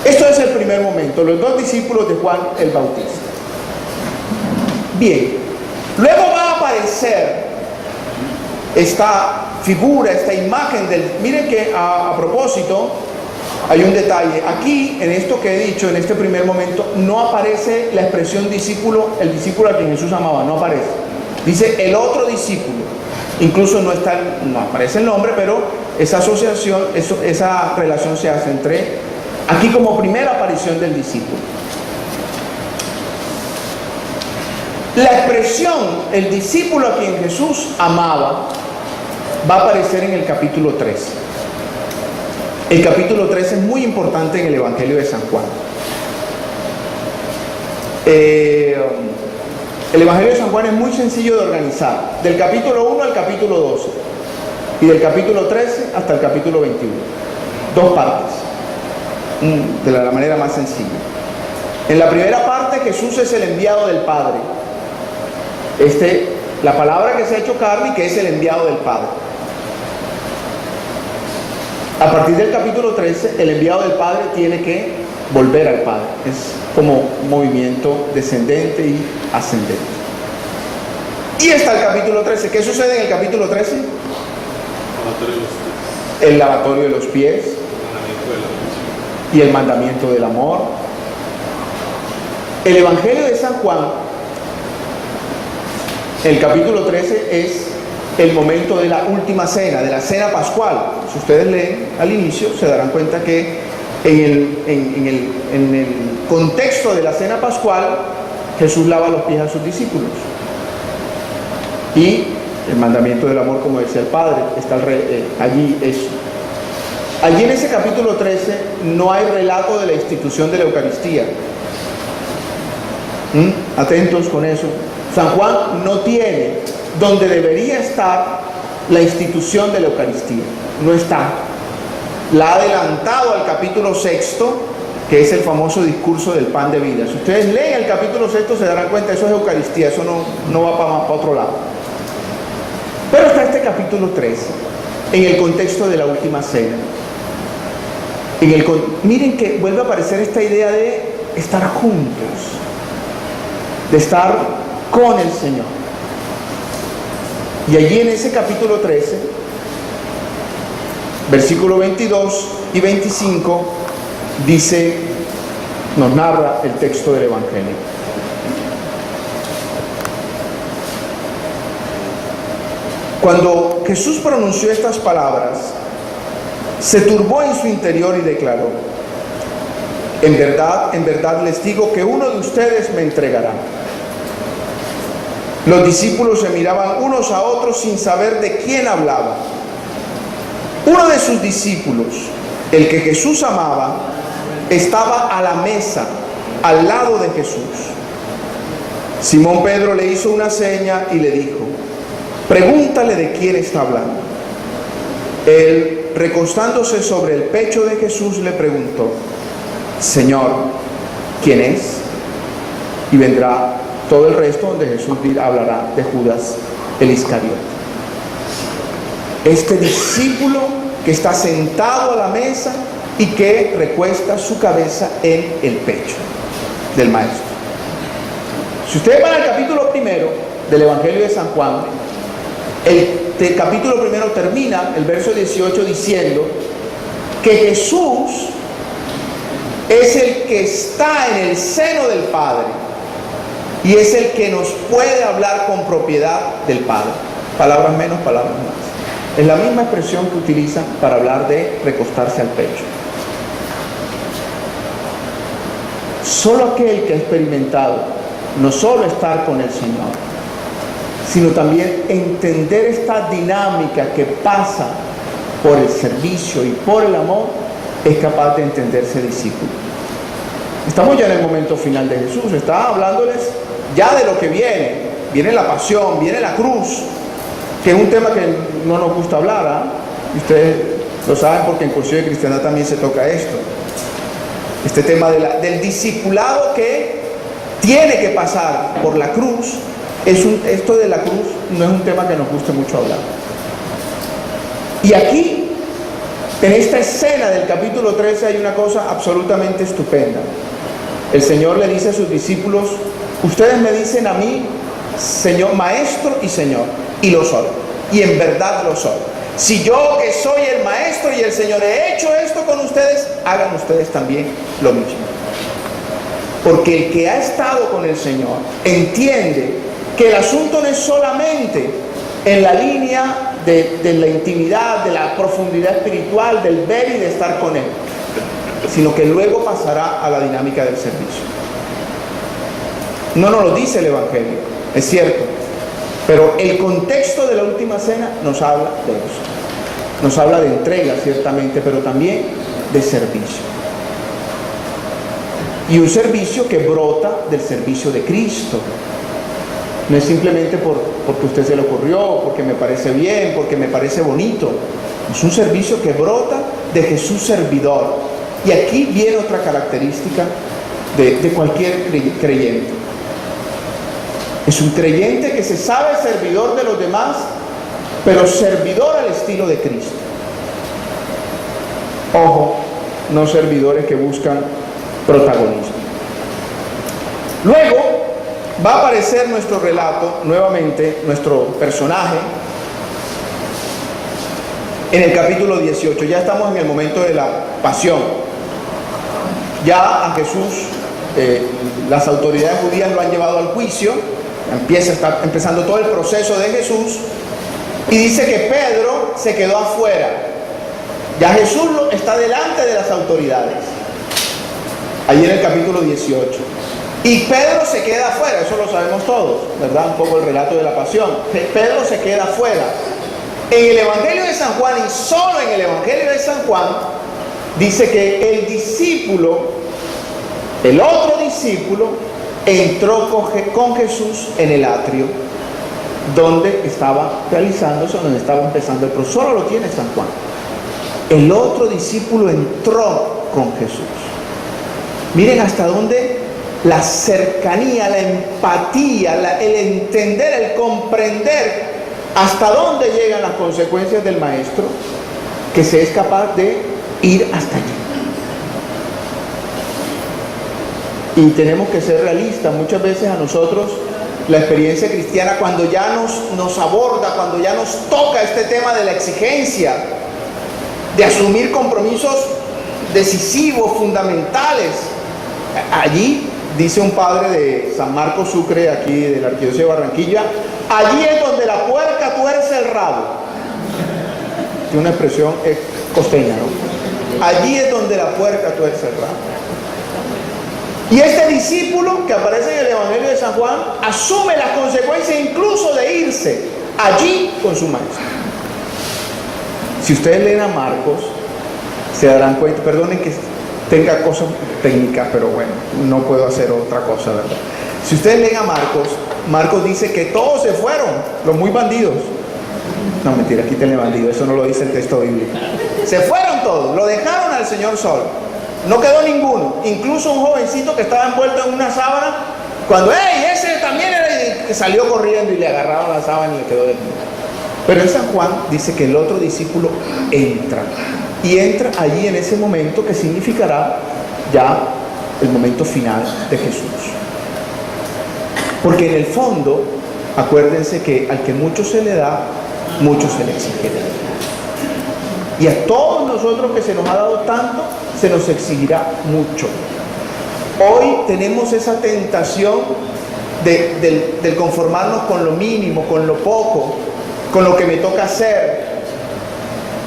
Esto es el primer momento, los dos discípulos de Juan el Bautista. Bien, luego va a aparecer esta figura, esta imagen miren que a propósito, hay un detalle. Aquí, en esto que he dicho, en este primer momento, no aparece la expresión discípulo, el discípulo a quien Jesús amaba, no aparece. Dice el otro discípulo. Incluso no aparece el nombre, pero esa asociación, esa relación se hace entre, aquí como primera aparición del discípulo. La expresión, el discípulo a quien Jesús amaba, va a aparecer en el capítulo 3. El capítulo 3 es muy importante en el Evangelio de San Juan. El Evangelio de San Juan es muy sencillo de organizar, del capítulo 1 al capítulo 12 y del capítulo 13 hasta el capítulo 21. Dos partes, de la manera más sencilla. En la primera parte, Jesús es el enviado del Padre. La palabra que se ha hecho carne y que es el enviado del Padre. A partir del capítulo 13, el enviado del Padre tiene que volver al Padre. Es como un movimiento descendente y ascendente. Y está el capítulo 13. ¿Qué sucede en el capítulo 13? El lavatorio de los pies y el mandamiento del amor. El Evangelio de San Juan, el capítulo 13, es el momento de la última cena, de la cena pascual. Si ustedes leen al inicio, se darán cuenta que en el contexto de la cena pascual, Jesús lava los pies a sus discípulos. Y el mandamiento del amor, como decía el Padre, está allí eso. Allí en ese capítulo 13 no hay relato de la institución de la Eucaristía. Atentos con eso. San Juan no tiene donde debería estar la institución de la Eucaristía. No está. La ha adelantado al capítulo 6, que es el famoso discurso del pan de vida. Si ustedes leen el capítulo 6 se darán cuenta, eso es Eucaristía, eso no va para otro lado. Pero está este capítulo 13, en el contexto de la última cena. Miren que vuelve a aparecer esta idea de estar juntos, de estar con el Señor. Y allí en ese capítulo 13, versículos 22 y 25, nos narra el texto del Evangelio. Cuando Jesús pronunció estas palabras, se turbó en su interior y declaró: en verdad les digo que uno de ustedes me entregará. Los discípulos se miraban unos a otros sin saber de quién hablaba. Uno de sus discípulos, el que Jesús amaba, estaba a la mesa, al lado de Jesús. Simón Pedro le hizo una seña y le dijo: pregúntale de quién está hablando. Él, recostándose sobre el pecho de Jesús, le preguntó: Señor, ¿quién es? Y vendrá todo el resto donde Jesús hablará de Judas el Iscariote. Este discípulo que está sentado a la mesa y que recuesta su cabeza en el pecho del Maestro. Si ustedes van al capítulo 1 del Evangelio de San Juan, el capítulo 1 termina, el verso 18, diciendo que Jesús es el que está en el seno del Padre y es el que nos puede hablar con propiedad del Padre. Palabras menos, palabras más. Es la misma expresión que utilizan para hablar de recostarse al pecho. Solo aquel que ha experimentado no solo estar con el Señor, sino también entender esta dinámica que pasa por el servicio y por el amor, es capaz de entenderse discípulo. Estamos ya en el momento final de Jesús, está hablándoles ya de lo que viene. Viene la pasión, viene la cruz, que es un tema que no nos gusta hablar, ¿eh? Ustedes lo saben porque en Cursillo de Cristiandad también se toca esto. Este tema del discipulado que tiene que pasar por la cruz. Esto de la cruz no es un tema que nos guste mucho hablar. Y aquí, en esta escena del capítulo 13, hay una cosa absolutamente estupenda. El Señor le dice a sus discípulos: ustedes me dicen a mí, Señor, Maestro y Señor, y lo soy, y en verdad lo soy. Si yo, que soy el Maestro y el Señor, he hecho esto con ustedes, hagan ustedes también lo mismo. Porque el que ha estado con el Señor entiende que el asunto no es solamente en la línea de la intimidad, de la profundidad espiritual, del ver y de estar con Él, sino que luego pasará a la dinámica del servicio. No nos lo dice el Evangelio, es cierto, pero el contexto de la última cena nos habla de eso. Nos habla de entrega, ciertamente, pero también de servicio. Y un servicio que brota del servicio de Cristo. No es simplemente porque a usted se le ocurrió, porque me parece bien, porque me parece bonito. Es un servicio que brota de Jesús servidor. Y aquí viene otra característica de cualquier creyente. Es un creyente que se sabe servidor de los demás, pero servidor al estilo de Cristo. Ojo, no servidores que buscan protagonismo. Luego va a aparecer nuestro relato, nuevamente, nuestro personaje, en el capítulo 18. Ya estamos en el momento de la pasión. Ya a Jesús, las autoridades judías lo han llevado al juicio, está empezando todo el proceso de Jesús, y dice que Pedro se quedó afuera. Ya Jesús está delante de las autoridades, ahí en el capítulo 18. Y Pedro se queda afuera, eso lo sabemos todos, ¿verdad? Un poco el relato de la pasión. Pedro se queda afuera. En el Evangelio de San Juan, y solo en el Evangelio de San Juan, dice que el discípulo, el otro discípulo, entró con Jesús en el atrio, donde estaba realizándose, donde estaba empezando el proceso. Solo lo tiene San Juan. El otro discípulo entró con Jesús. Miren hasta dónde la cercanía, la empatía, el entender, el comprender hasta dónde llegan las consecuencias del maestro, que se es capaz de ir hasta allí. Y tenemos que ser realistas. Muchas veces a nosotros la experiencia cristiana, cuando ya nos aborda, cuando ya nos toca este tema de la exigencia, de asumir compromisos decisivos, fundamentales, allí, dice un padre de San Marcos Sucre, aquí de la Arquidiócesis de Barranquilla, allí es donde la puerca tuerce el rabo. Tiene una expresión costeña, ¿no? Allí es donde la puerca tuerce el rabo. Y este discípulo que aparece en el Evangelio de San Juan asume las consecuencias incluso de irse allí con su maestro. Si ustedes leen a Marcos, se darán cuenta, perdonen que tenga cosas técnicas, pero bueno, no puedo hacer otra cosa, ¿verdad? Si ustedes leen a Marcos, Marcos dice que todos se fueron, los muy bandidos. No, mentira, quítenle bandido, eso no lo dice el texto bíblico. Se fueron todos, lo dejaron al Señor solo. No quedó ninguno, incluso un jovencito que estaba envuelto en una sábana, cuando ¡hey! Ese también era, que salió corriendo y le agarraron la sábana y le quedó desnudo. Pero en San Juan dice que el otro discípulo entra, y entra allí en ese momento que significará ya el momento final de Jesús. Porque en el fondo, acuérdense que al que mucho se le da, mucho se le exige. Y a todos nosotros que se nos ha dado tanto, se nos exigirá mucho. Hoy tenemos esa tentación del conformarnos con lo mínimo, con lo poco, con lo que me toca hacer.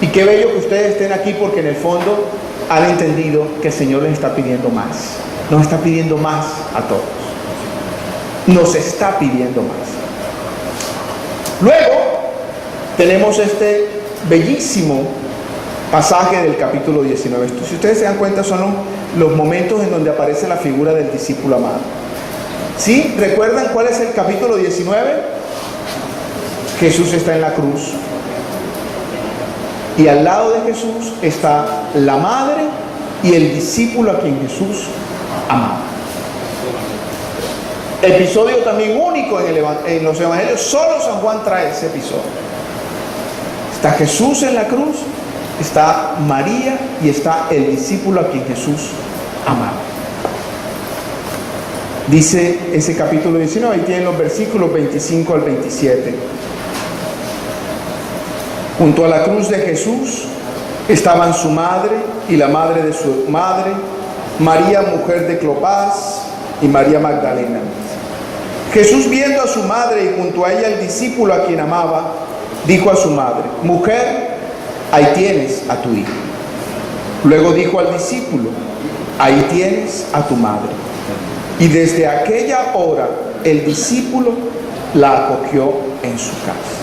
Y qué bello que ustedes estén aquí, porque en el fondo han entendido que el Señor les está pidiendo más. Nos está pidiendo más a todos. Nos está pidiendo más. Luego tenemos este bellísimo pasaje del capítulo 19. Esto, si ustedes se dan cuenta, son los momentos en donde aparece la figura del discípulo amado. ¿Sí? ¿Recuerdan cuál es el capítulo 19? Jesús está en la cruz. Y al lado de Jesús está la madre y el discípulo a quien Jesús amaba. Episodio también único en los evangelios. Solo San Juan trae ese episodio. Está Jesús en la cruz, está María y está el discípulo a quien Jesús amaba. Dice ese capítulo 19, ahí tienen los versículos 25 al 27. Junto a la cruz de Jesús estaban su madre y la madre de su madre, María, mujer de Cleofás, y María Magdalena. Jesús, viendo a su madre y junto a ella el discípulo a quien amaba, dijo a su madre: mujer, ahí tienes a tu hijo. Luego dijo al discípulo: ahí tienes a tu madre. Y desde aquella hora el discípulo la acogió en su casa.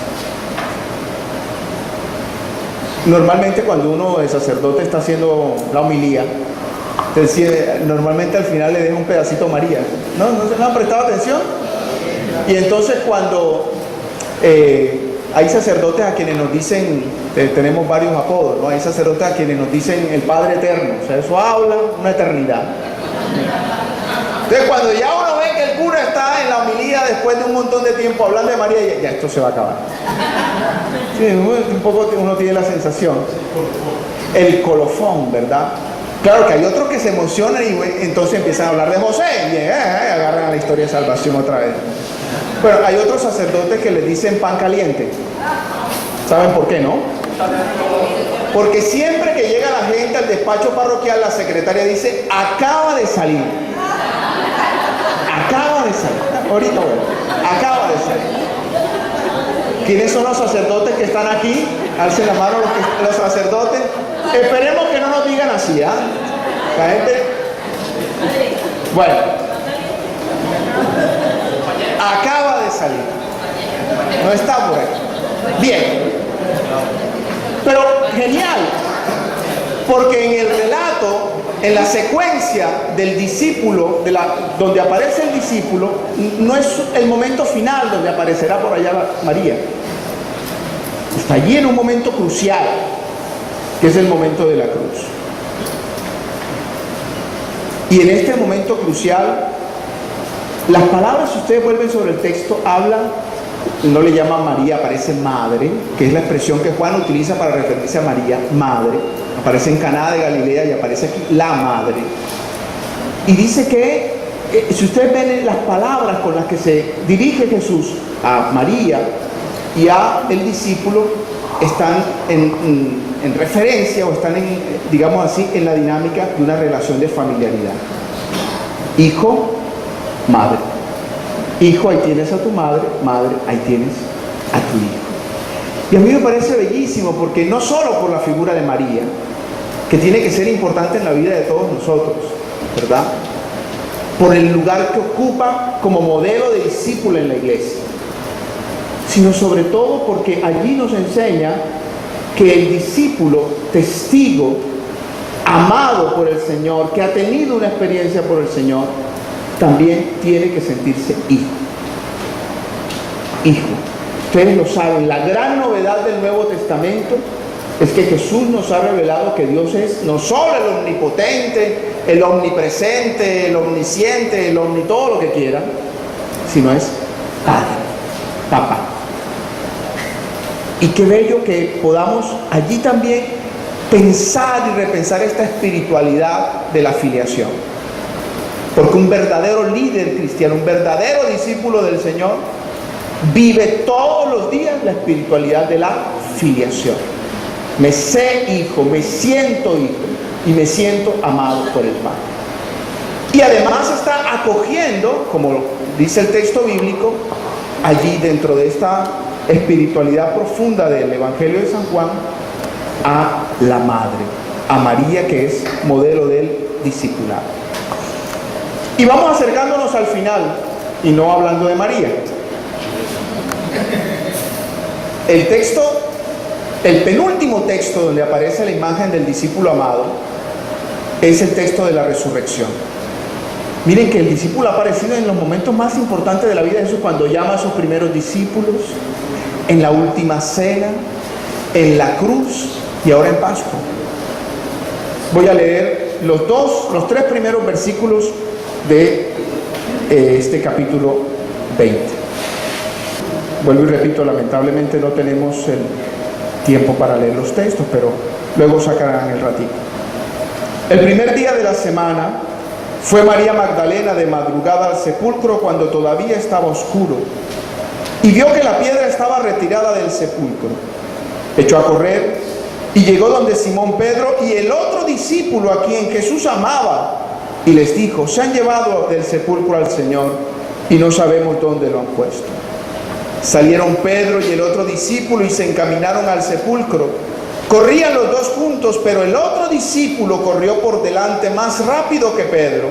Normalmente cuando uno, el sacerdote, está haciendo la homilía, normalmente al final le deja un pedacito a María. ¿No han prestado atención? Y entonces cuando hay sacerdotes a quienes nos dicen, tenemos varios apodos, ¿no? Hay sacerdotes a quienes nos dicen el Padre Eterno, o sea, eso habla una eternidad. Entonces cuando ya uno ve que el cura está en la homilía después de un montón de tiempo hablando de María, ya esto se va a acabar. Sí, un poco uno tiene la sensación. El colofón, ¿verdad? Claro que hay otros que se emocionan y entonces empiezan a hablar de José y agarran a la historia de salvación otra vez. Bueno, hay otros sacerdotes que les dicen pan caliente. ¿Saben por qué, no? Porque siempre que llega la gente al despacho parroquial, la secretaria dice: acaba de salir. Acaba de salir. Ahorita, bueno, acaba de salir. ¿Quiénes son los sacerdotes que están aquí? Alcen la mano los sacerdotes. Esperemos que no nos digan así, ¿ah? La gente. Bueno. Acaba de salir. No está por ahí. Bien. Pero genial. Porque en el relato, en la secuencia del discípulo, donde aparece el discípulo, no es el momento final donde aparecerá por allá María. Está allí en un momento crucial, que es el momento de la cruz. Y en este momento crucial, las palabras, si ustedes vuelven sobre el texto, hablan, no le llaman María, aparece madre, que es la expresión que Juan utiliza para referirse a María, madre. Aparece en Caná de Galilea y aparece aquí la madre. Y dice que, si ustedes ven las palabras con las que se dirige Jesús a María y a el discípulo, están en referencia, o están digamos así, en la dinámica de una relación de familiaridad. Hijo, madre. Hijo, ahí tienes a tu madre. Madre, ahí tienes a tu hijo. Y a mí me parece bellísimo, porque no solo por la figura de María, que tiene que ser importante en la vida de todos nosotros, ¿verdad? Por el lugar que ocupa como modelo de discípula en la iglesia, sino sobre todo porque allí nos enseña que el discípulo, testigo, amado por el Señor, que ha tenido una experiencia por el Señor, también tiene que sentirse hijo. Hijo. Ustedes lo saben, la gran novedad del Nuevo Testamento es que Jesús nos ha revelado que Dios es no solo el omnipotente, el omnipresente, el omnisciente, el todo lo que quiera, sino es Padre, Papá. Y qué bello que podamos allí también pensar y repensar esta espiritualidad de la filiación. Porque un verdadero líder cristiano, un verdadero discípulo del Señor, vive todos los días la espiritualidad de la filiación. Me sé hijo, me siento hijo y me siento amado por el Padre. Y además está acogiendo, como dice el texto bíblico, allí dentro de esta espiritualidad profunda del Evangelio de San Juan, a la madre, a María, que es modelo del discipulado. Y vamos acercándonos al final, y no hablando de María. El texto, el penúltimo texto donde aparece la imagen del discípulo amado, es el texto de la resurrección. Miren que el discípulo ha aparecido en los momentos más importantes de la vida de Jesús, cuando llama a sus primeros discípulos, en la última cena, en la cruz y ahora en Pascua. Voy a leer los tres primeros versículos de este capítulo 20. Vuelvo y repito, lamentablemente no tenemos el tiempo para leer los textos, pero luego sacarán el ratito. El primer día de la semana fue María Magdalena de madrugada al sepulcro cuando todavía estaba oscuro y vio que la piedra estaba retirada del sepulcro. Echó a correr y llegó donde Simón Pedro y el otro discípulo a quien Jesús amaba y les dijo: se han llevado del sepulcro al Señor y no sabemos dónde lo han puesto. Salieron Pedro y el otro discípulo y se encaminaron al sepulcro. Corrían los dos juntos, pero el otro discípulo corrió por delante más rápido que Pedro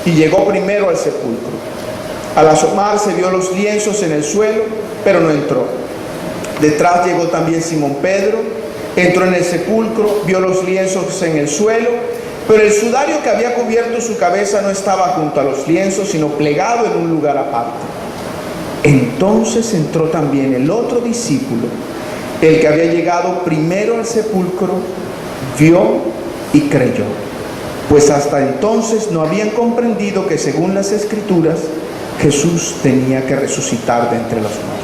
y llegó primero al sepulcro. Al asomarse vio los lienzos en el suelo, pero no entró. Detrás llegó también Simón Pedro, entró en el sepulcro, vio los lienzos en el suelo, pero el sudario que había cubierto su cabeza no estaba junto a los lienzos, sino plegado en un lugar aparte. Entonces entró también el otro discípulo, el que había llegado primero al sepulcro, vio y creyó, pues hasta entonces no habían comprendido que según las Escrituras Jesús tenía que resucitar de entre los muertos.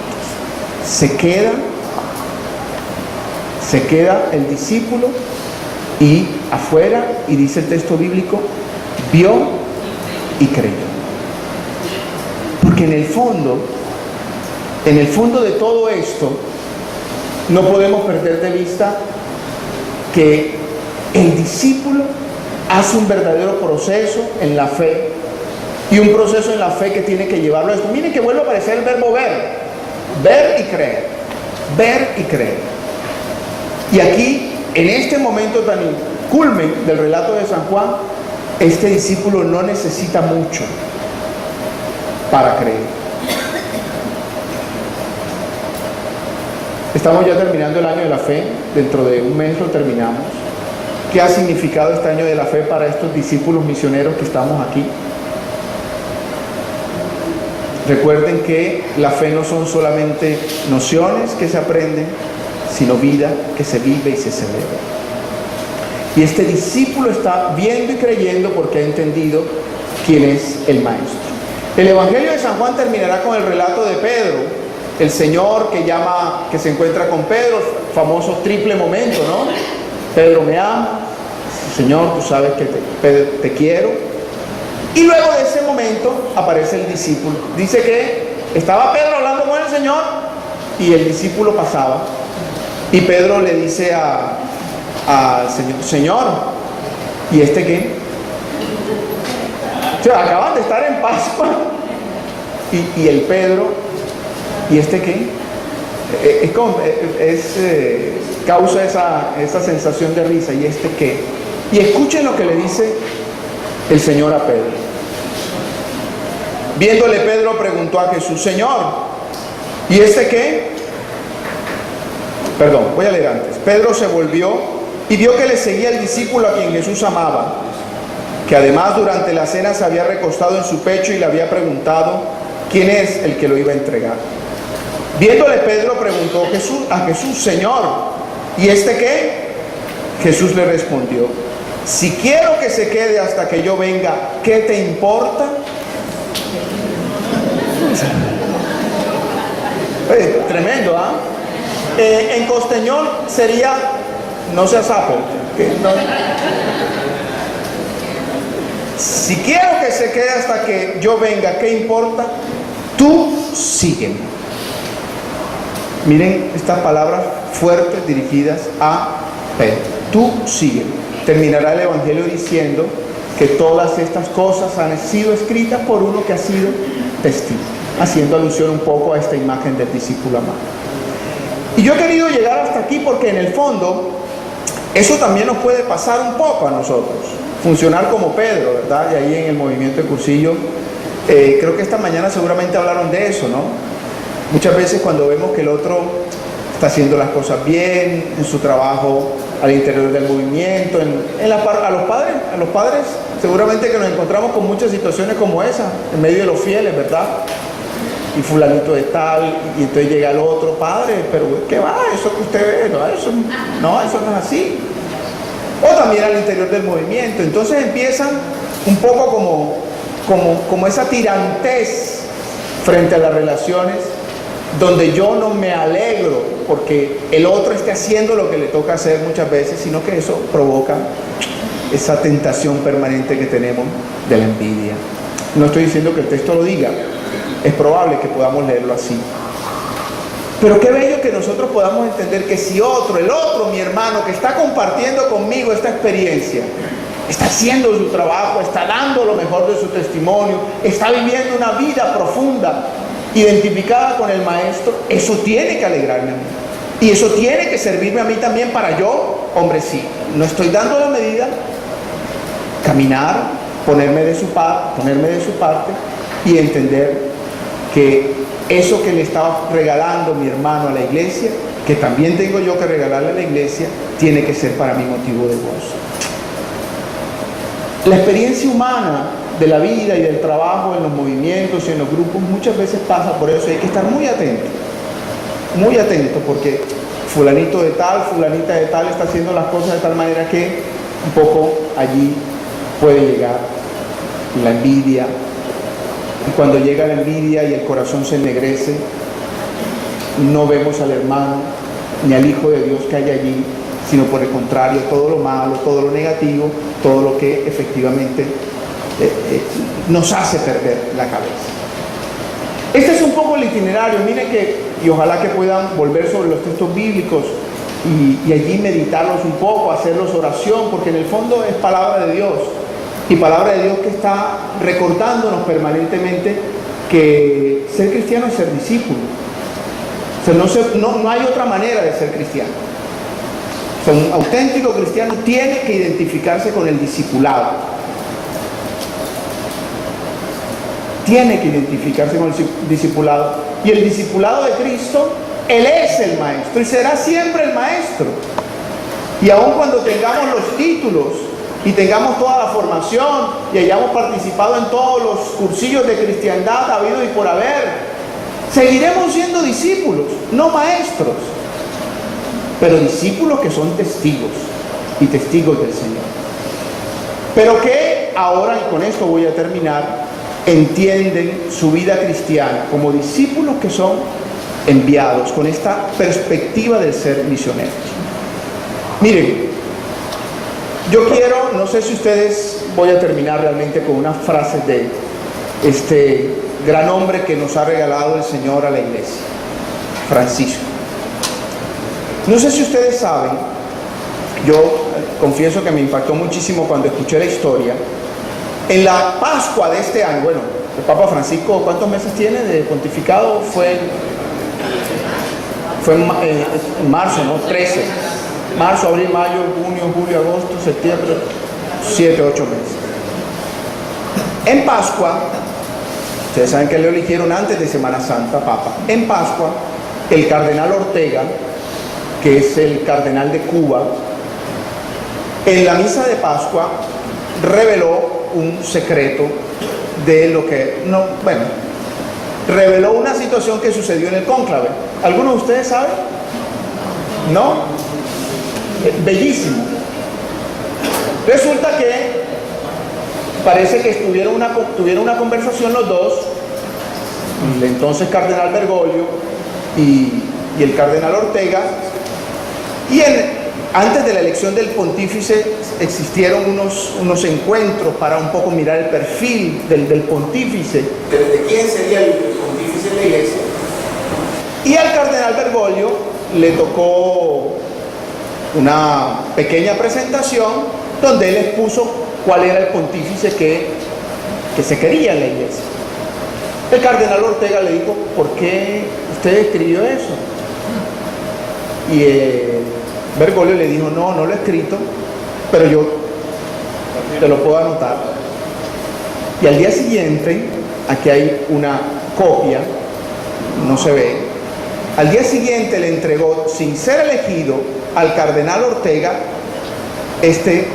Se queda el discípulo y afuera, y dice el texto bíblico, vio y creyó. Porque en el fondo de todo esto, no podemos perder de vista que el discípulo hace un verdadero proceso en la fe, y un proceso en la fe que tiene que llevarlo a esto. Miren que vuelve a aparecer el verbo ver y creer, ver y creer. Y aquí, en este momento tan culmen del relato de San Juan, este discípulo no necesita mucho para creer. Estamos ya terminando el año de la fe, dentro de un mes lo terminamos. ¿Qué ha significado este año de la fe para estos discípulos misioneros que estamos aquí? Recuerden que la fe no son solamente nociones que se aprenden, sino vida que se vive y se celebra. Y este discípulo está viendo y creyendo porque ha entendido quién es el Maestro. El Evangelio de San Juan terminará con el relato de Pedro, el Señor que se encuentra con Pedro, famoso triple momento, ¿no? Pedro, me ama, Señor, tú sabes que te quiero. Y luego de ese momento aparece el discípulo. Dice que estaba Pedro hablando con el Señor y el discípulo pasaba. Y Pedro le dice al Señor: Señor, ¿y este qué? O sea, acaban de estar en Pascua. Y el Pedro, ¿y este qué? Causa esa sensación de risa. ¿Y este qué? Y escuchen lo que le dice el Señor a Pedro. Viéndole, Pedro preguntó a Jesús: Señor, ¿y este qué? Perdón, voy a leer antes. Pedro se volvió y vio que le seguía el discípulo a quien Jesús amaba, que además durante la cena se había recostado en su pecho y le había preguntado quién es el que lo iba a entregar. Viéndole, Pedro preguntó a Jesús: Señor, ¿y este qué? Jesús le respondió: si quiero que se quede hasta que yo venga, ¿qué te importa? Tremendo, ¿ah? En costeñol sería: no seas sapo. No. Si quiero que se quede hasta que yo venga, ¿qué importa? Tú sígueme. Miren estas palabras fuertes dirigidas a Pedro. Tú sígueme. Terminará el Evangelio diciendo que todas estas cosas han sido escritas por uno que ha sido testigo, haciendo alusión un poco a esta imagen del discípulo amado. Y yo he querido llegar hasta aquí porque en el fondo Eso también nos puede pasar un poco a nosotros, funcionar como Pedro, ¿verdad? Y ahí en el movimiento de cursillo, creo que esta mañana seguramente hablaron de eso, ¿no? Muchas veces cuando vemos que el otro está haciendo las cosas bien, en su trabajo al interior del movimiento, a los padres seguramente que nos encontramos con muchas situaciones como esa, en medio de los fieles, ¿verdad? Y fulanito de tal, y entonces llega el otro, padre, pero ¿qué va? Eso que usted ve, eso no es así. O también al interior del movimiento. Entonces empiezan un poco como esa tirantez frente a las relaciones, donde yo no me alegro porque el otro esté haciendo lo que le toca hacer muchas veces, sino que eso provoca esa tentación permanente que tenemos de la envidia. No estoy diciendo que el texto lo diga, es probable que podamos leerlo así. Pero qué bello que nosotros podamos entender que si el otro, mi hermano, que está compartiendo conmigo esta experiencia, está haciendo su trabajo, está dando lo mejor de su testimonio, está viviendo una vida profunda, identificada con el Maestro, eso tiene que alegrarme a mí. Y eso tiene que servirme a mí también para yo, hombre, sí, no estoy dando la medida, caminar, ponerme de su parte y entender que eso que le estaba regalando mi hermano a la iglesia, que también tengo yo que regalarle a la iglesia, tiene que ser para mí motivo de gozo. La experiencia humana de la vida y del trabajo en los movimientos y en los grupos muchas veces pasa por eso, y hay que estar muy atento, porque fulanito de tal, fulanita de tal está haciendo las cosas de tal manera que un poco allí puede llegar la envidia. Y cuando llega la envidia y el corazón se ennegrece, no vemos al hermano ni al Hijo de Dios que hay allí, sino por el contrario, todo lo malo, todo lo negativo, todo lo que efectivamente nos hace perder la cabeza. Este es un poco el itinerario. Miren y ojalá que puedan volver sobre los textos bíblicos y allí meditarlos un poco, hacerlos oración, porque en el fondo es palabra de Dios. Y palabra de Dios que está recordándonos permanentemente que ser cristiano es ser discípulo. O sea, no hay otra manera de ser cristiano. O sea, un auténtico cristiano tiene que identificarse con el discipulado. Tiene que identificarse con el discipulado. Y el discipulado de Cristo, Él es el Maestro y será siempre el Maestro. Y aun cuando tengamos los títulos y tengamos toda la formación y hayamos participado en todos los cursillos de cristiandad habido y por haber, seguiremos siendo discípulos, no maestros, pero discípulos que son testigos y testigos del Señor. Pero que ahora, y con esto voy a terminar, entienden su vida cristiana como discípulos que son enviados, con esta perspectiva del ser misioneros. Miren, yo quiero, no sé si ustedes, voy a terminar realmente con unas frases de este gran hombre que nos ha regalado el Señor a la iglesia, Francisco. No sé si ustedes saben, yo confieso que me impactó muchísimo cuando escuché la historia. En la Pascua de este año, bueno, el Papa Francisco, ¿cuántos meses tiene de pontificado? Fue en marzo, ¿no? 13. Marzo, abril, mayo, junio, julio, agosto, septiembre, 7, 8 meses. En Pascua, ustedes saben que lo eligieron antes de Semana Santa, Papa. En Pascua, el cardenal Ortega, que es el cardenal de Cuba, en la misa de Pascua reveló un secreto de lo que, reveló una situación que sucedió en el cónclave. ¿Alguno de ustedes sabe? ¿No? Bellísimo. Resulta que parece que tuvieron una conversación los dos, el entonces cardenal Bergoglio y el cardenal Ortega, y antes de la elección del pontífice existieron unos encuentros para un poco mirar el perfil del pontífice, de quién sería el pontífice de la iglesia. Y al cardenal Bergoglio le tocó una pequeña presentación donde él expuso cuál era el pontífice que se quería en la iglesia. El cardenal Ortega le dijo: ¿por qué usted escribió eso? Y Bergoglio le dijo, no lo he escrito, pero yo te lo puedo anotar. Y al día siguiente, aquí hay una copia, no se ve, al día siguiente le entregó, sin ser elegido, al cardenal Ortega este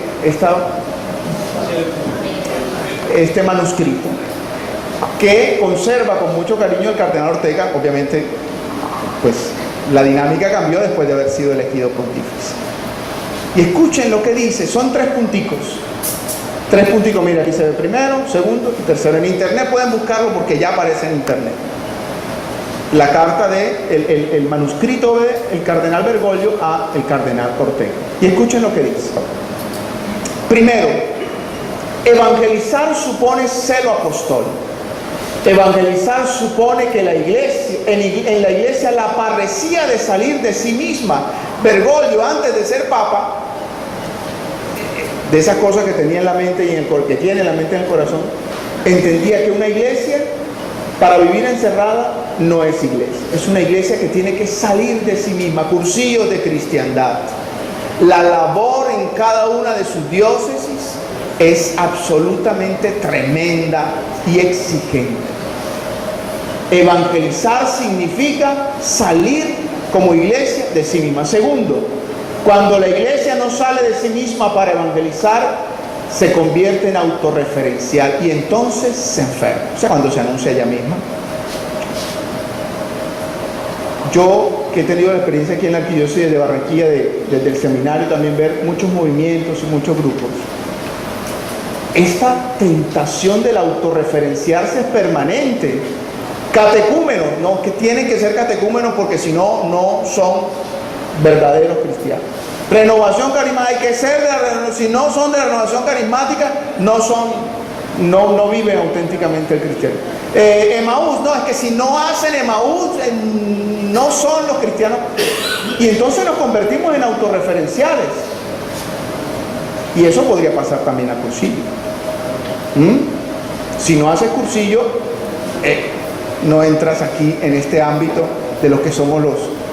manuscrito, que conserva con mucho cariño el cardenal Ortega. Obviamente, pues la dinámica cambió después de haber sido elegido pontífice. Y escuchen lo que dice, son 3 punticos. 3 punticos, mira, aquí se ve primero, segundo y tercero. En internet pueden buscarlo porque ya aparece en internet. La carta el manuscrito del cardenal Bergoglio a el cardenal Ortega. Y escuchen lo que dice. Primero, evangelizar supone celo apostólico. Evangelizar supone que la iglesia, en la iglesia la parresía de salir de sí misma. Bergoglio, antes de ser papa, de esas cosas que tenía en la mente y que tiene en la mente y en el corazón, entendía que una iglesia para vivir encerrada no es iglesia, es una iglesia que tiene que salir de sí misma. Cursillos de cristiandad, la labor en cada una de sus diócesis es absolutamente tremenda y exigente. Evangelizar significa salir como iglesia de sí misma. Segundo, cuando la iglesia no sale de sí misma para evangelizar, se convierte en autorreferencial y entonces se enferma. O sea, cuando se anuncia ella misma. Yo, que he tenido la experiencia aquí en la Arquidiócesis de Barranquilla, desde el seminario también ver muchos movimientos y muchos grupos, esta tentación del autorreferenciarse es permanente. Catecúmenos, no, que tienen que ser catecúmenos porque si no, no son verdaderos cristianos. Renovación carismática, hay que ser si no son de la renovación carismática, no viven auténticamente el cristiano. Emaús, no, es que si no hacen Emaús, no son los cristianos. Y entonces nos convertimos en autorreferenciales. Y eso podría pasar también a cursillo. Si no haces cursillo, no entras aquí en este ámbito de los que somos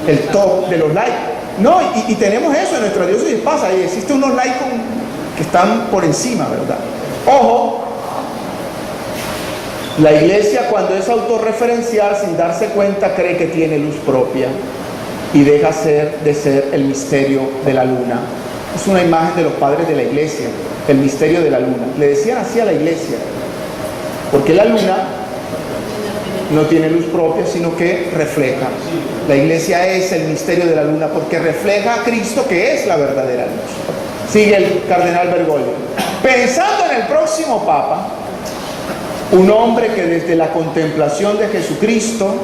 el top de los laicos. No, y tenemos eso en nuestra diócesis, pasa, y existen unos laicos que están por encima, ¿verdad? Ojo, la iglesia cuando es autorreferencial, sin darse cuenta, cree que tiene luz propia y deja de ser el misterio de la luna. Es una imagen de los padres de la iglesia, el misterio de la luna. Le decían así a la iglesia, porque la luna no tiene luz propia, sino que refleja. La iglesia es el misterio de la luna porque refleja a Cristo, que es la verdadera luz. Sigue el cardenal Bergoglio. Pensando en el próximo papa, un hombre que desde la contemplación de Jesucristo,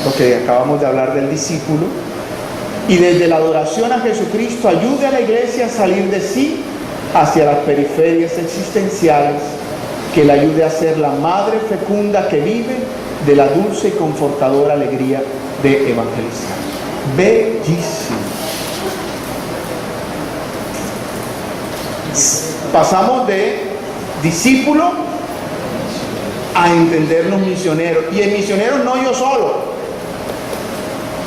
lo que acabamos de hablar del discípulo, y desde la adoración a Jesucristo ayude a la iglesia a salir de sí hacia las periferias existenciales, que la ayude a ser la madre fecunda que vive de la dulce y confortadora alegría de evangelizar. Bellísimo. Pasamos de discípulo a entendernos misioneros. Y en misioneros no yo solo,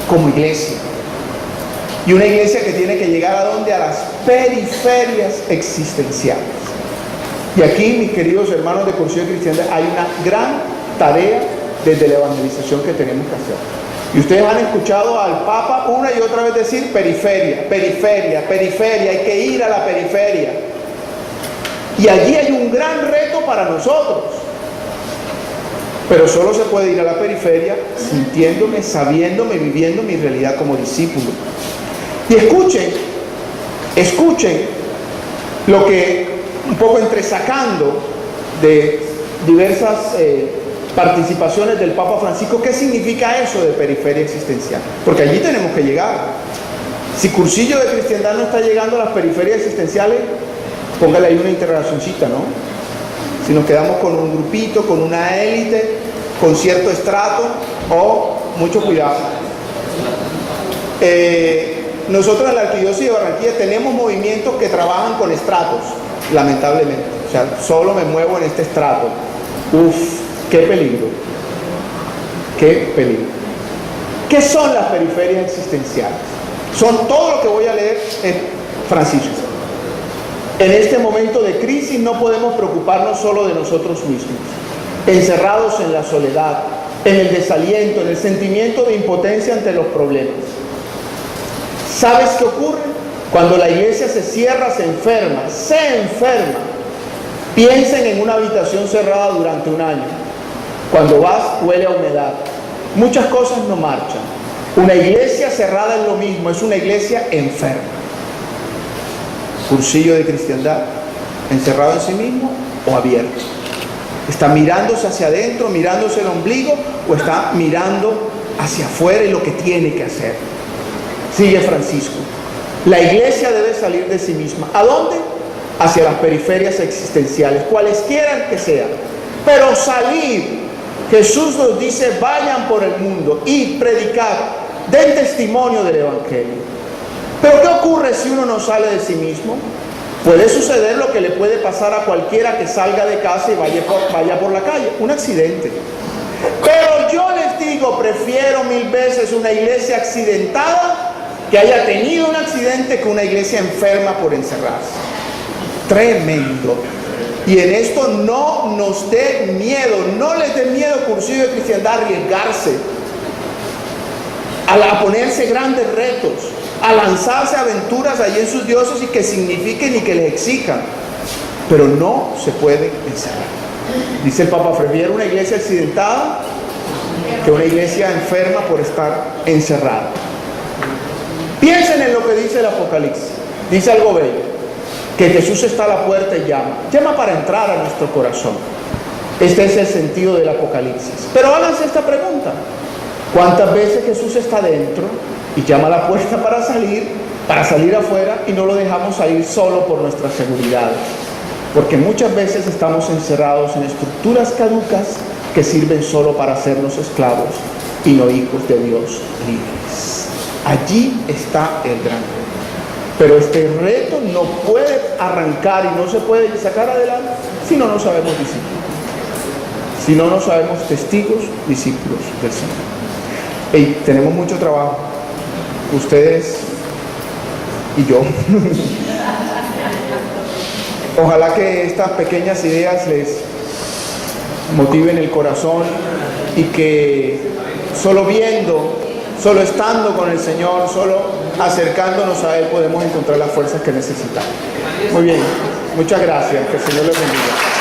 como iglesia. Y una iglesia que tiene que llegar a donde, a las periferias existenciales. Y aquí, mis queridos hermanos de Cursillo de Cristiandad, hay una gran tarea desde la evangelización que tenemos que hacer. Y ustedes han escuchado al Papa una y otra vez decir periferia, periferia, periferia, hay que ir a la periferia. Y allí hay un gran reto para nosotros. Pero solo se puede ir a la periferia sintiéndome, sabiéndome, viviendo mi realidad como discípulo. Y escuchen lo que, un poco entresacando de diversas participaciones del Papa Francisco, ¿qué significa eso de periferia existencial? Porque allí tenemos que llegar. Si Cursillo de Cristiandad no está llegando a las periferias existenciales, póngale ahí una interrogacioncita, ¿no? Si nos quedamos con un grupito, con una élite, con cierto estrato, mucho cuidado. Nosotros en la Arquidiócesis de Barranquilla tenemos movimientos que trabajan con estratos, lamentablemente. O sea, solo me muevo en este estrato. Uf, qué peligro. Qué peligro. ¿Qué son las periferias existenciales? Todo lo que voy a leer es Francisco. En este momento de crisis no podemos preocuparnos solo de nosotros mismos, encerrados en la soledad, en el desaliento, en el sentimiento de impotencia ante los problemas. ¿Sabes qué ocurre? Cuando la iglesia se cierra, se enferma. Piensen en una habitación cerrada durante un año. Cuando vas, huele a humedad. Muchas cosas no marchan. Una iglesia cerrada es lo mismo, es una iglesia enferma. Cursillo de cristiandad, encerrado en sí mismo o abierto. ¿Está mirándose hacia adentro, mirándose el ombligo, o está mirando hacia afuera y lo que tiene que hacer? Sigue Francisco. La iglesia debe salir de sí misma. ¿A dónde? Hacia las periferias existenciales, cualesquiera que sean. Pero salir. Jesús nos dice, vayan por el mundo y predicar, den testimonio del Evangelio. Pero ¿qué ocurre si uno no sale de sí mismo? Puede suceder lo que le puede pasar a cualquiera que salga de casa y vaya por la calle, un accidente. Pero yo les digo, prefiero 1000 veces una iglesia accidentada que haya tenido un accidente que una iglesia enferma por encerrarse. Tremendo. Y en esto no nos dé miedo, no les dé miedo, Cursillo de Cristiandad, arriesgarse a ponerse grandes retos, a lanzarse aventuras allí en sus dioses y que signifiquen y que les exijan. Pero no se puede encerrar. Dice el Papa, prefiero una iglesia accidentada que una iglesia enferma por estar encerrada. Piensen en lo que dice el Apocalipsis. Dice algo bello, que Jesús está a la puerta y llama para entrar a nuestro corazón. Este es el sentido del Apocalipsis. Pero háganse esta pregunta: ¿cuántas veces Jesús está dentro y llama a la puerta para salir afuera, y no lo dejamos salir solo por nuestras seguridades? Porque muchas veces estamos encerrados en estructuras caducas que sirven solo para hacernos esclavos y no hijos de Dios libres. Allí está el gran reto. Pero este reto no puede arrancar y no se puede sacar adelante si no nos sabemos discípulos, si no nos sabemos testigos, discípulos del Señor. Y tenemos mucho trabajo, ustedes y yo. Ojalá que estas pequeñas ideas les motiven el corazón y que solo estando con el Señor, solo acercándonos a Él, podemos encontrar las fuerzas que necesitamos. Muy bien, muchas gracias, que el Señor les bendiga.